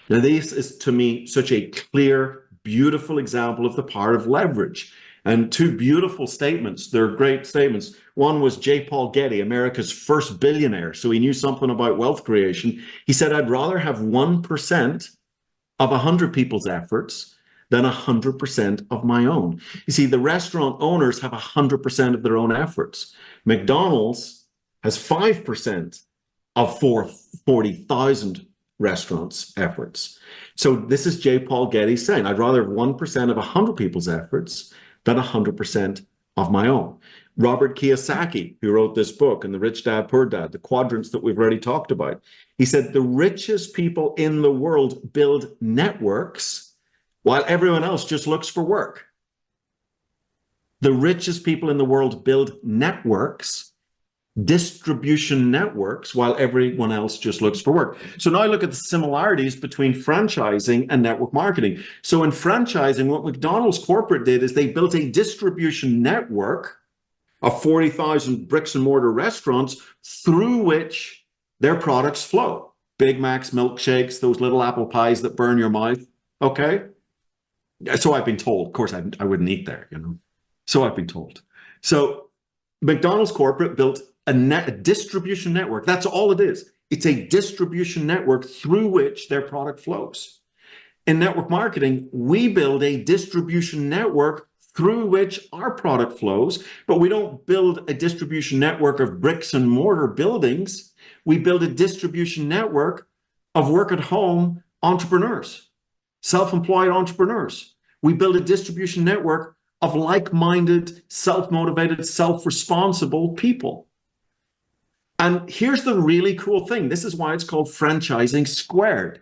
Now, this is, to me, such a clear, beautiful example of the power of leverage. And two beautiful statements. They're great statements. One was J. Paul Getty, America's first billionaire. So he knew something about wealth creation. He said, I'd rather have 1% of 100 people's efforts than 100% of my own. You see, the restaurant owners have 100% of their own efforts. McDonald's has 5% of 40,000 restaurants' efforts. So this is J. Paul Getty saying, I'd rather have 1% of 100 people's efforts than 100% of my own. Robert Kiyosaki, who wrote this book, and The Rich Dad, Poor Dad, the quadrants that we've already talked about, he said the richest people in the world build networks while everyone else just looks for work. The richest people in the world build networks, distribution networks, while everyone else just looks for work. So now look at the similarities between franchising and network marketing. So in franchising, what McDonald's corporate did is they built a distribution network of 40,000 bricks and mortar restaurants through which their products flow. Big Macs, milkshakes, those little apple pies that burn your mouth. Okay. So I've been told. Of course, I wouldn't eat there, you know. So I've been told. So McDonald's corporate built a distribution network. That's all it is. It's a distribution network through which their product flows. In network marketing, we build a distribution network through which our product flows, but we don't build a distribution network of bricks and mortar buildings. We build a distribution network of work-at-home entrepreneurs, self-employed entrepreneurs. We build a distribution network of like-minded, self-motivated, self-responsible people. And here's the really cool thing. This is why it's called franchising squared,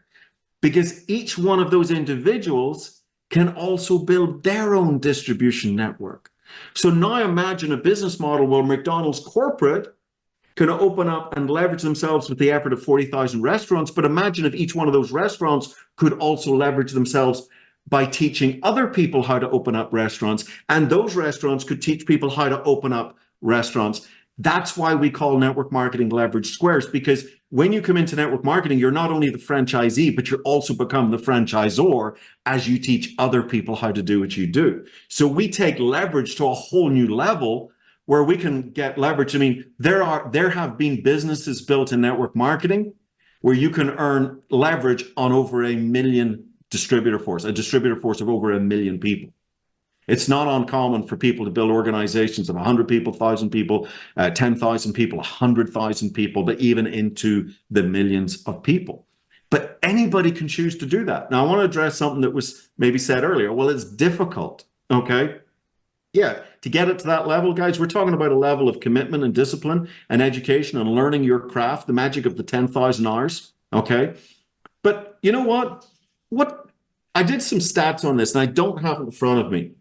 because each one of those individuals can also build their own distribution network. So now imagine a business model where McDonald's corporate can open up and leverage themselves with the effort of 40,000 restaurants. But imagine if each one of those restaurants could also leverage themselves by teaching other people how to open up restaurants, and those restaurants could teach people how to open up restaurants. That's why we call network marketing leverage squares, because when you come into network marketing, you're not only the franchisee, but you're also become the franchisor as you teach other people how to do what you do. So we take leverage to a whole new level where we can get leverage. I mean, there have been businesses built in network marketing where you can earn leverage on over 1 million distributor force, a distributor force of over 1 million people. It's not uncommon for people to build organizations of 100 people, 1,000 people, 10,000 people, 100,000 people, but even into the millions of people. But anybody can choose to do that. Now, I want to address something that was maybe said earlier. Well, it's difficult, okay? Yeah, to get it to that level, guys, we're talking about a level of commitment and discipline and education and learning your craft, the magic of the 10,000 hours, okay? But you know what? I did some stats on this, and I don't have it in front of me.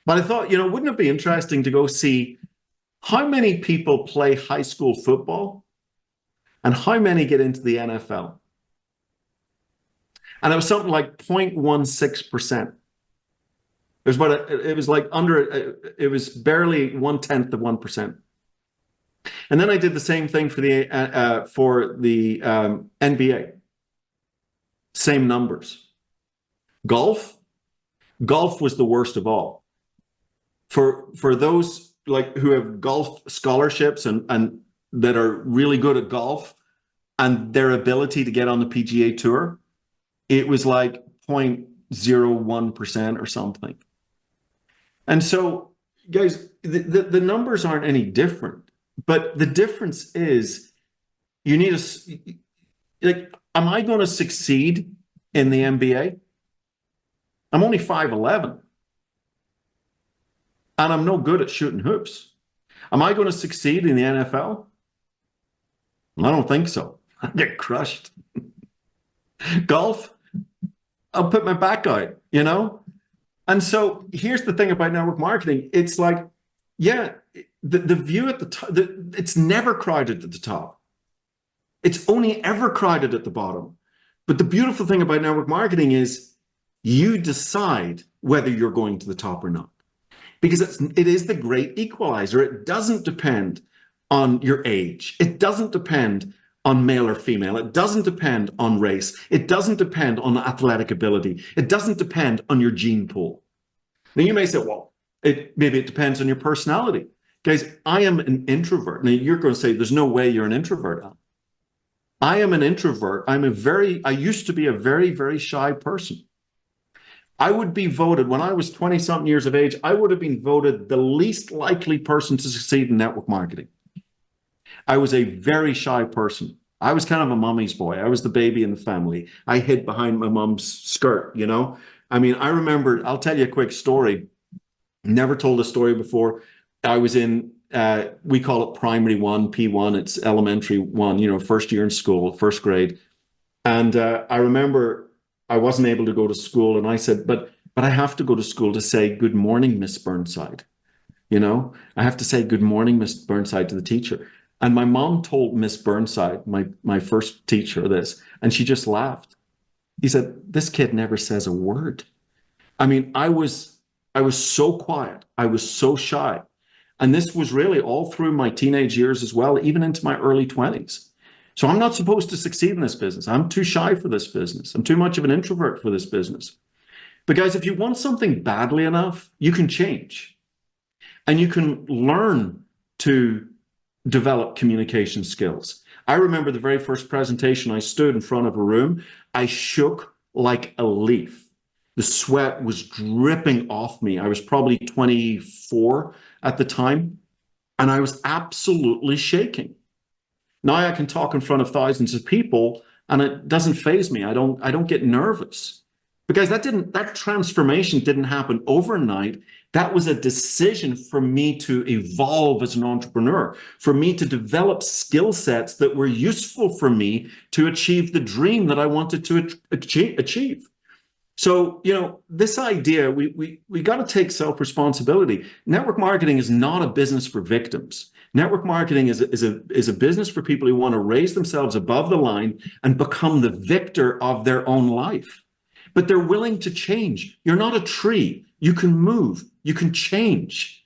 But I thought, wouldn't it be interesting to go see how many people play high school football and how many get into the NFL? And it was something like 0.16%. It was barely 1/10 of 1%. And then I did the same thing for the NBA. Same numbers. Golf was the worst of all. For those who have golf scholarships and that are really good at golf and their ability to get on the PGA Tour, it was like 0.01% or something. And so, guys, the numbers aren't any different, but the difference is you need am I going to succeed in the NBA? I'm only 5'11", and I'm no good at shooting hoops. Am I going to succeed in the NFL? I don't think so. I get crushed. Golf, I'll put my back out, And so here's the thing about network marketing. It's like, yeah, the view at the top, it's never crowded at the top. It's only ever crowded at the bottom. But the beautiful thing about network marketing is you decide whether you're going to the top or not. Because it is the great equalizer. It doesn't depend on your age. It doesn't depend on male or female. It doesn't depend on race. It doesn't depend on athletic ability. It doesn't depend on your gene pool. Now, you may say, well, maybe it depends on your personality. Guys, I am an introvert. Now, you're going to say, there's no way you're an introvert. I am an introvert. I used to be a very, very shy person. I would be voted, when I was 20-something years of age, I would have been voted the least likely person to succeed in network marketing. I was a very shy person. I was kind of a mommy's boy. I was the baby in the family. I hid behind my mom's skirt, I remember, I'll tell you a quick story. Never told a story before. I was in, we call it primary one, P1. It's elementary one, first year in school, first grade. And I remember I wasn't able to go to school. And I said, but I have to go to school to say, good morning, Miss Burnside. I have to say, good morning, Miss Burnside, to the teacher. And my mom told Miss Burnside, my first teacher, this, and she just laughed. He said, this kid never says a word. I was so quiet. I was so shy. And this was really all through my teenage years as well, even into my early 20s. So I'm not supposed to succeed in this business. I'm too shy for this business. I'm too much of an introvert for this business. But guys, if you want something badly enough, you can change. And you can learn to develop communication skills. I remember the very first presentation, I stood in front of a room. I shook like a leaf. The sweat was dripping off me. I was probably 24 at the time, and I was absolutely shaking. Now I can talk in front of thousands of people, and it doesn't faze me. I don't get nervous. Because that transformation didn't happen overnight. That was a decision for me to evolve as an entrepreneur, for me to develop skill sets that were useful for me to achieve the dream that I wanted to achieve. So, this idea, we got to take self-responsibility. Network marketing is not a business for victims. Network marketing is a business for people who want to raise themselves above the line and become the victor of their own life. But they're willing to change. You're not a tree. You can move. You can change,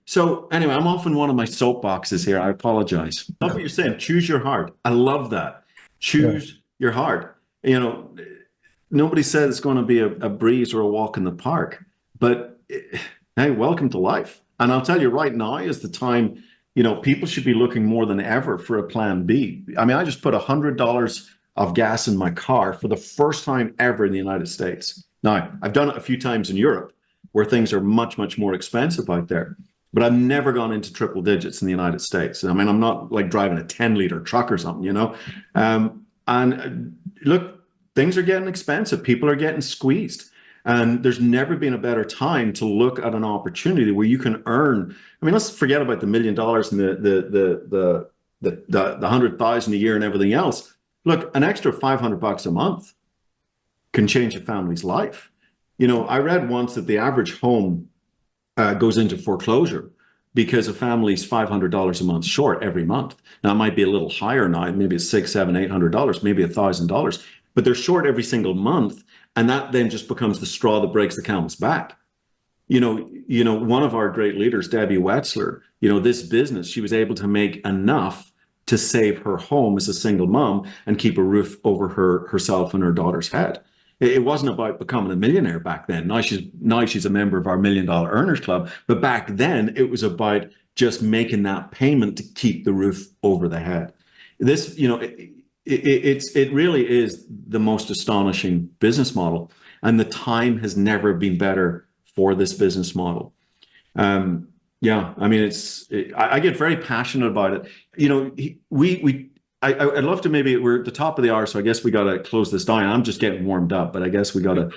So anyway, I'm off in one of my soapboxes here. I apologize. I love what you're saying. Choose your heart. I love that. Choose your heart. Nobody said it's going to be a breeze or a walk in the park, but hey, welcome to life. And I'll tell you right now is the time, people should be looking more than ever for a plan B. I just put $100 of gas in my car for the first time ever in the United States. Now, I've done it a few times in Europe where things are much, much more expensive out there. But I've never gone into triple digits in the United States. I mean, I'm not like driving a 10-liter truck or something, you know? Look, things are getting expensive. People are getting squeezed. And there's never been a better time to look at an opportunity where you can earn. I mean, let's forget about the $1 million and the 100,000 a year and everything else. Look, an extra $500 a month can change a family's life. You know, I read once that the average home goes into foreclosure because a family's $500 a month short every month. Now, it might be a little higher now. Maybe it's $600, $700, $800, maybe $1,000, but they're short every single month. And that then just becomes the straw that breaks the camel's back. You know, one of our great leaders, Debbie Wetzler, you know, this business, she was able to make enough to save her home as a single mom and keep a roof over herself and her daughter's head. It wasn't about becoming a millionaire back then. Now she's a member of our $1 Million Earners Club. But back then it was about just making that payment to keep the roof over the head. This, you know, it really is the most astonishing business model, and the time has never been better for this business model. Yeah, I mean, I get very passionate about it. You know, I'd love to, maybe we're at the top of the hour, so I guess we got to close this down. I'm just getting warmed up, but I guess we got to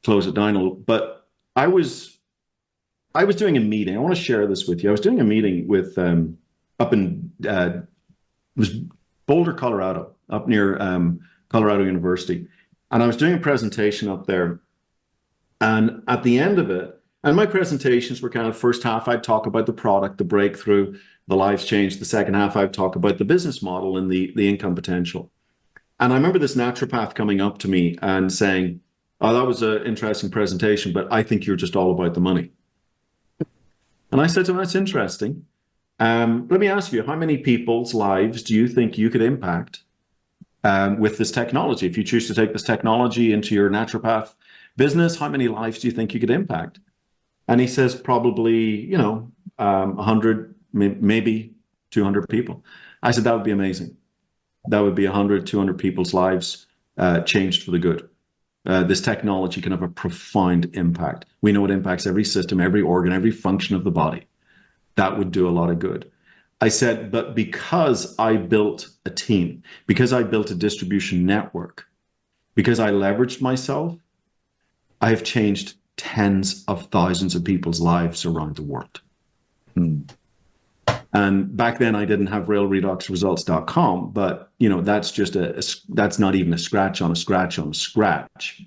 close it down a little. But I was doing a meeting. I want to share this with you. I was doing a meeting with up in it was Boulder, Colorado, up near Colorado University. And I was doing a presentation up there. And at the end of it, and my presentations were kind of, first half, I'd talk about the product, the breakthrough, the lives changed. The second half, I'd talk about the business model and the income potential. And I remember this naturopath coming up to me and saying, "Oh, that was an interesting presentation, but I think you're just all about the money." And I said to him, "That's interesting. Let me ask you, how many people's lives do you think you could impact with this technology? If you choose to take this technology into your naturopath business, how many lives do you think you could impact?" And he says, probably, you know, 100, maybe 200 people. I said, that would be amazing. That would be 100, 200 people's lives changed for the good. This technology can have a profound impact. We know it impacts every system, every organ, every function of the body. That would do a lot of good. I said, but because I built a team, because I built a distribution network, because I leveraged myself, I have changed tens of thousands of people's lives around the world. And back then I didn't have realredoxresults.com, but you know, that's just that's not even a scratch on a scratch on a scratch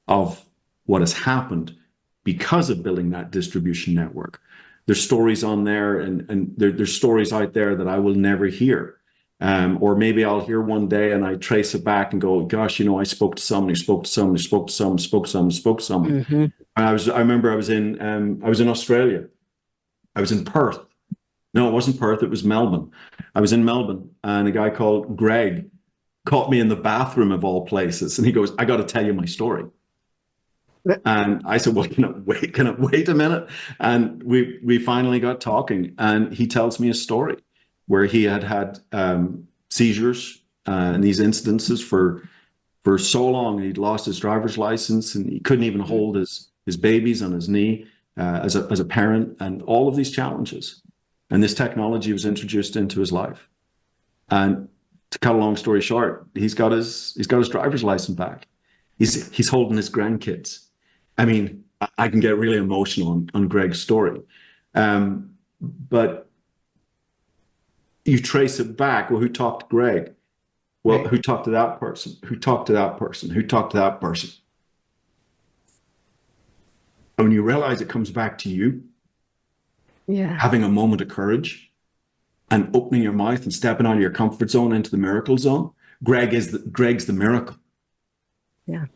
of what has happened because of building that distribution network. There's stories on there, and there's stories out there that I will never hear. Or maybe I'll hear one day and I trace it back and go, gosh, you know, I spoke to someone who spoke to someone who spoke to someone, spoke to someone, spoke to someone. Mm-hmm. And I remember I was in Australia. I was in Perth. No, it wasn't Perth, it was Melbourne. I was in Melbourne, and a guy called Greg caught me in the bathroom of all places. And he goes, I got to tell you my story. And I said, well, can I wait a minute? And we finally got talking, and he tells me a story where he had seizures and these incidences for so long. He'd lost his driver's license, and he couldn't even hold his babies on his knee as a parent, and all of these challenges. And this technology was introduced into his life. And to cut a long story short, he's got his driver's license back. He's holding his grandkids. I mean, I can get really emotional on Greg's story. But you trace it back. Well, who talked to Greg? Well, who talked to that person? Who talked to that person? Who talked to that person? And when you realize it comes back to you, having a moment of courage and opening your mouth and stepping out of your comfort zone into the miracle zone, Greg's the miracle. Yeah.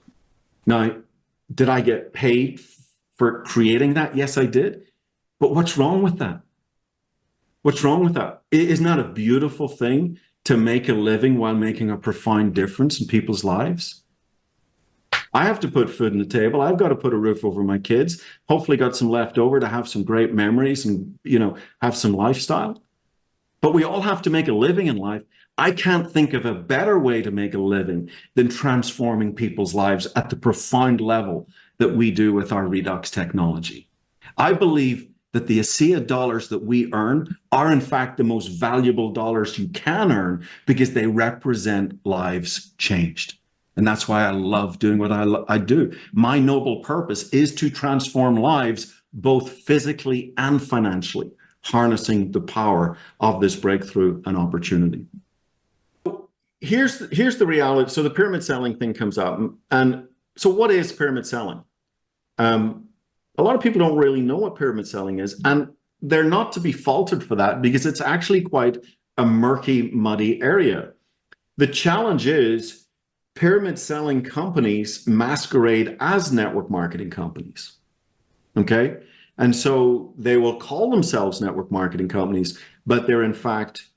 Now, did I get paid for creating that? Yes, I did. But what's wrong with that? What's wrong with that? Isn't that a beautiful thing, to make a living while making a profound difference in people's lives? I have to put food on the table. I've got to put a roof over my kids. Hopefully got some left over to have some great memories and, you know, have some lifestyle. But we all have to make a living in life. I can't think of a better way to make a living than transforming people's lives at the profound level that we do with our Redox technology. I believe that the Asea dollars that we earn are in fact the most valuable dollars you can earn because they represent lives changed. And that's why I love doing what I do. My noble purpose is to transform lives both physically and financially, harnessing the power of this breakthrough and opportunity. Here's the reality. So the pyramid selling thing comes up. And so what is pyramid selling? A lot of people don't really know what pyramid selling is, and they're not to be faulted for that because it's actually quite a murky, muddy area. The challenge is pyramid selling companies masquerade as network marketing companies. Okay. And so they will call themselves network marketing companies, but they're in fact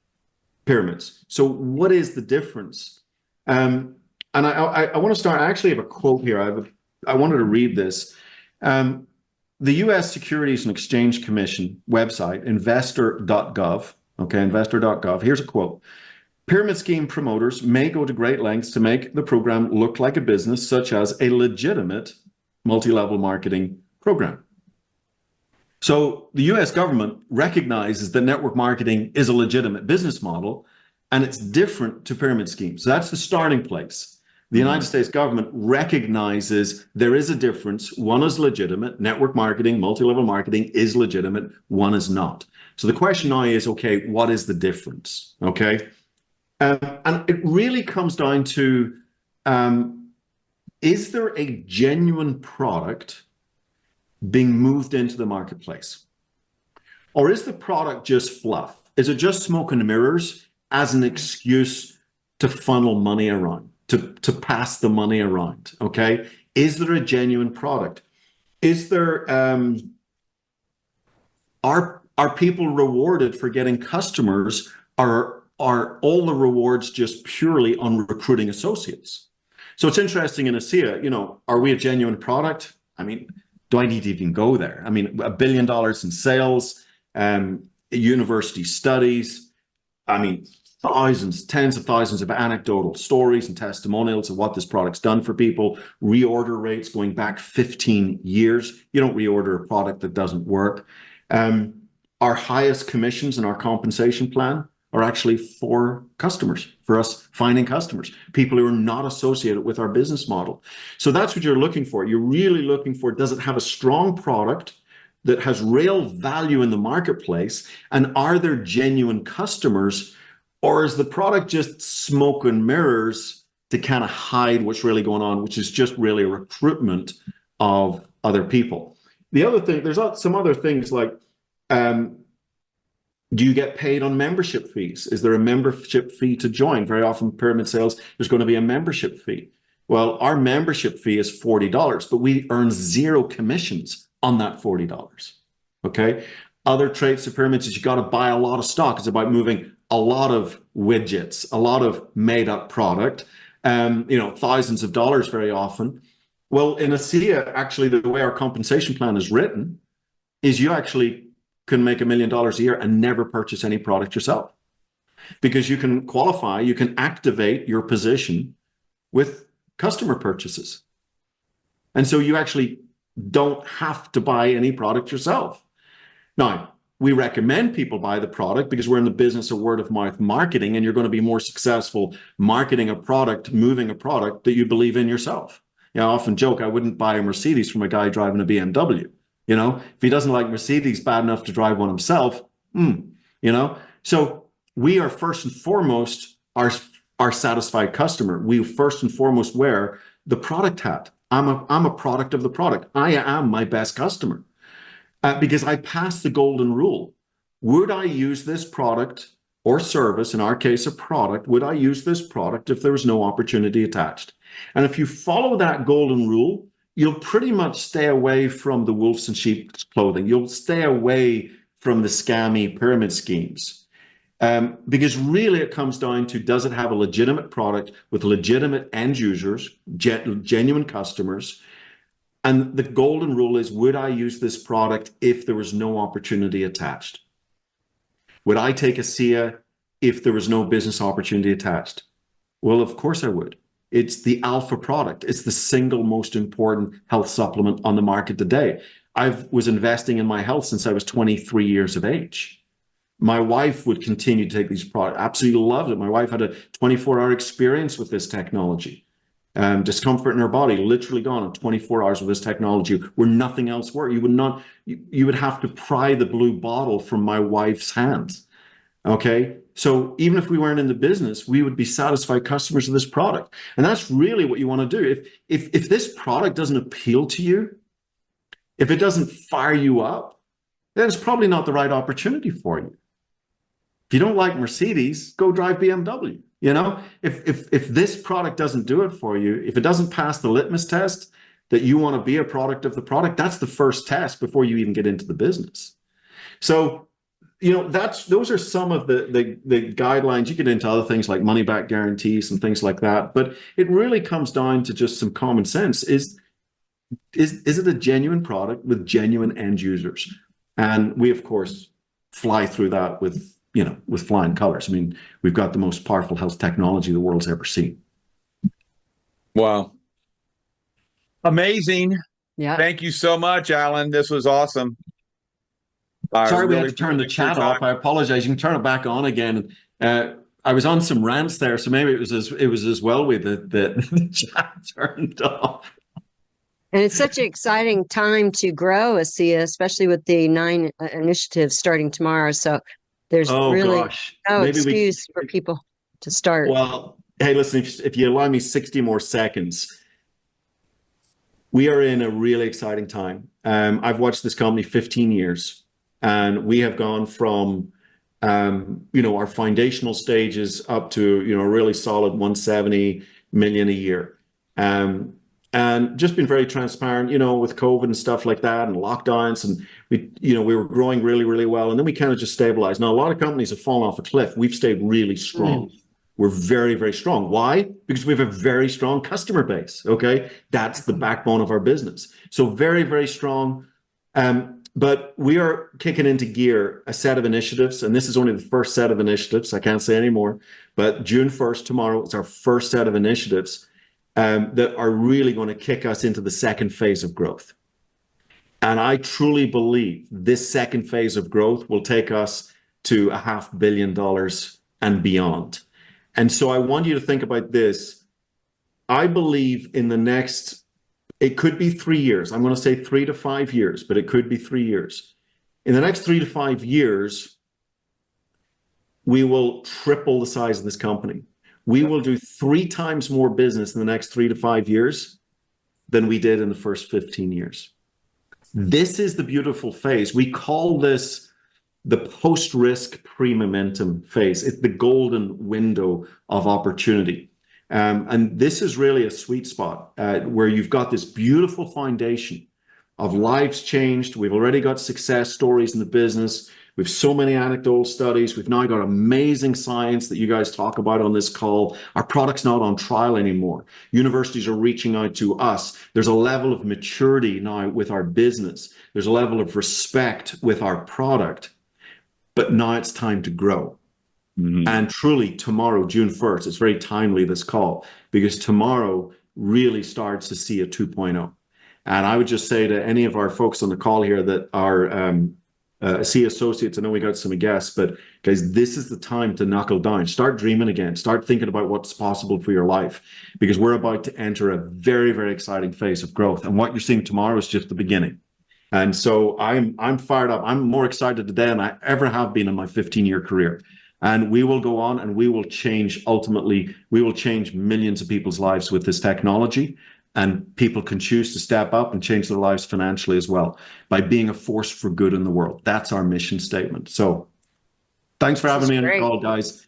pyramids. So what is the difference? And I want to start, I actually have a quote here. I wanted to read this. The US Securities and Exchange Commission website, investor.gov, okay, investor.gov, here's a quote. Pyramid scheme promoters may go to great lengths to make the program look like a business, such as a legitimate multi-level marketing program. So the US government recognizes that network marketing is a legitimate business model, and it's different to pyramid schemes. So that's the starting place. The United States government recognizes there is a difference. One is legitimate. Network marketing, multi-level marketing is legitimate. One is not. So the question now is, okay, what is the difference? Okay. And it really comes down to, is there a genuine product being moved into the marketplace? Or is the product just fluff? Is it just smoke and mirrors as an excuse to funnel money around? To pass the money around, okay? Is there a genuine product? Is there, are people rewarded for getting customers? Are all the rewards just purely on recruiting associates? So it's interesting in Asea, you know, are we a genuine product? I mean, do I need to even go there? I mean, $1 billion in sales, university studies, I mean, thousands, tens of thousands of anecdotal stories and testimonials of what this product's done for people, reorder rates going back 15 years. You don't reorder a product that doesn't work. Our highest commissions in our compensation plan are actually for customers, for us finding customers, people who are not associated with our business model. So that's what you're looking for. You're really looking for, does it have a strong product that has real value in the marketplace? And are there genuine customers? Or is the product just smoke and mirrors to kind of hide what's really going on, which is just really a recruitment of other people? The other thing, there's some other things like, do you get paid on membership fees? Is there a membership fee to join? Very often pyramid sales, there's going to be a membership fee. Well, our membership fee is $40, but we earn 0 commissions on that $40. Okay. Other traits of pyramids is you got to buy a lot of stock. It's about moving a lot of widgets, a lot of made up product, you know, thousands of dollars very often. Well, in Asea, actually, the way our compensation plan is written is you actually can make $1 million a year and never purchase any product yourself, because you can qualify, you can activate your position with customer purchases. And so you actually don't have to buy any product yourself. Now, we recommend people buy the product because we're in the business of word of mouth marketing, and you're going to be more successful marketing a product, moving a product that you believe in yourself. You know, I often joke, I wouldn't buy a Mercedes from a guy driving a BMW. You know, if he doesn't like Mercedes bad enough to drive one himself, you know, so we are first and foremost our satisfied customer. We first and foremost wear the product hat. I'm a product of the product. I am my best customer. Because I passed the golden rule. Would I use this product or service, in our case, a product, would I use this product if there was no opportunity attached? And if you follow that golden rule, you'll pretty much stay away from the wolves in sheep's clothing. You'll stay away from the scammy pyramid schemes. Because really it comes down to, does it have a legitimate product with legitimate end users, genuine customers? And the golden rule is, would I use this product if there was no opportunity attached? Would I take Asea if there was no business opportunity attached? Well, of course I would. It's the alpha product. It's the single most important health supplement on the market today. I was investing in my health since I was 23 years of age. My wife would continue to take these products, absolutely loved it. My wife had a 24-hour experience with this technology. Discomfort in her body, literally gone in 24 hours with this technology where nothing else worked. You would have to pry the blue bottle from my wife's hands. Okay. So even if we weren't in the business, we would be satisfied customers of this product. And that's really what you want to do. If this product doesn't appeal to you, if it doesn't fire you up, then it's probably not the right opportunity for you. If you don't like Mercedes, go drive BMW. You know, if this product doesn't do it for you, if it doesn't pass the litmus test that you want to be a product of the product, that's the first test before you even get into the business. So, you know, those are some of the guidelines. You get into other things like money back guarantees and things like that, but it really comes down to just some common sense. Is it a genuine product with genuine end users? And we, of course, fly through that with flying colors. I mean, we've got the most powerful health technology the world's ever seen. Wow. Amazing. Yeah. Thank you so much, Alan. This was awesome. Sorry, we had to turn the chat off. I apologize. You can turn it back on again. I was on some rants there, so maybe it was as well with the chat turned off. And it's such an exciting time to grow Asea, especially with the 9 initiatives starting tomorrow. So there's really no excuse for people to start. Well, hey, listen, if you allow me 60 more seconds, we are in a really exciting time. I've watched this company 15 years, and we have gone from, our foundational stages up to, a really solid 170 million a year. And just been very transparent, with COVID and stuff like that and lockdowns, and we were growing really, really well. And then we kind of just stabilized. Now, a lot of companies have fallen off a cliff. We've stayed really strong. We're very, very strong. Why? Because we have a very strong customer base. Okay. That's the backbone of our business. So very, very strong. But we are kicking into gear a set of initiatives, and this is only the first set of initiatives. I can't say any more, but June 1st, tomorrow, it's our first set of initiatives that are really going to kick us into the second phase of growth. And I truly believe this second phase of growth will take us to $500 million and beyond. And so I want you to think about this. I believe in the next, it could be 3 years. I'm going to say 3 to 5 years, but it could be 3 years. In the next 3 to 5 years, we will triple the size of this company. We will do 3 times more business in the next 3 to 5 years than we did in the first 15 years. This is the beautiful phase. We call this the post-risk pre-momentum phase. It's the golden window of opportunity. And this is really a sweet spot where you've got this beautiful foundation of lives changed. We've already got success stories in the business. We have so many anecdotal studies. We've now got amazing science that you guys talk about on this call. Our product's not on trial anymore. Universities are reaching out to us. There's a level of maturity now with our business. There's a level of respect with our product. But now it's time to grow. Mm-hmm. And truly tomorrow, June 1st, it's very timely, this call, because tomorrow really starts Asea 2.0. And I would just say to any of our folks on the call here that are Asea associates, I know we got some guests, but guys, this is the time to knuckle down. Start dreaming again. Start thinking about what's possible for your life, because we're about to enter a very, very exciting phase of growth. And what you're seeing tomorrow is just the beginning. And so I'm fired up. I'm more excited today than I ever have been in my 15-year career. And we will go on and we will change, ultimately, we will change millions of people's lives with this technology. And people can choose to step up and change their lives financially as well by being a force for good in the world. That's our mission statement. So thanks for having me on the call, guys.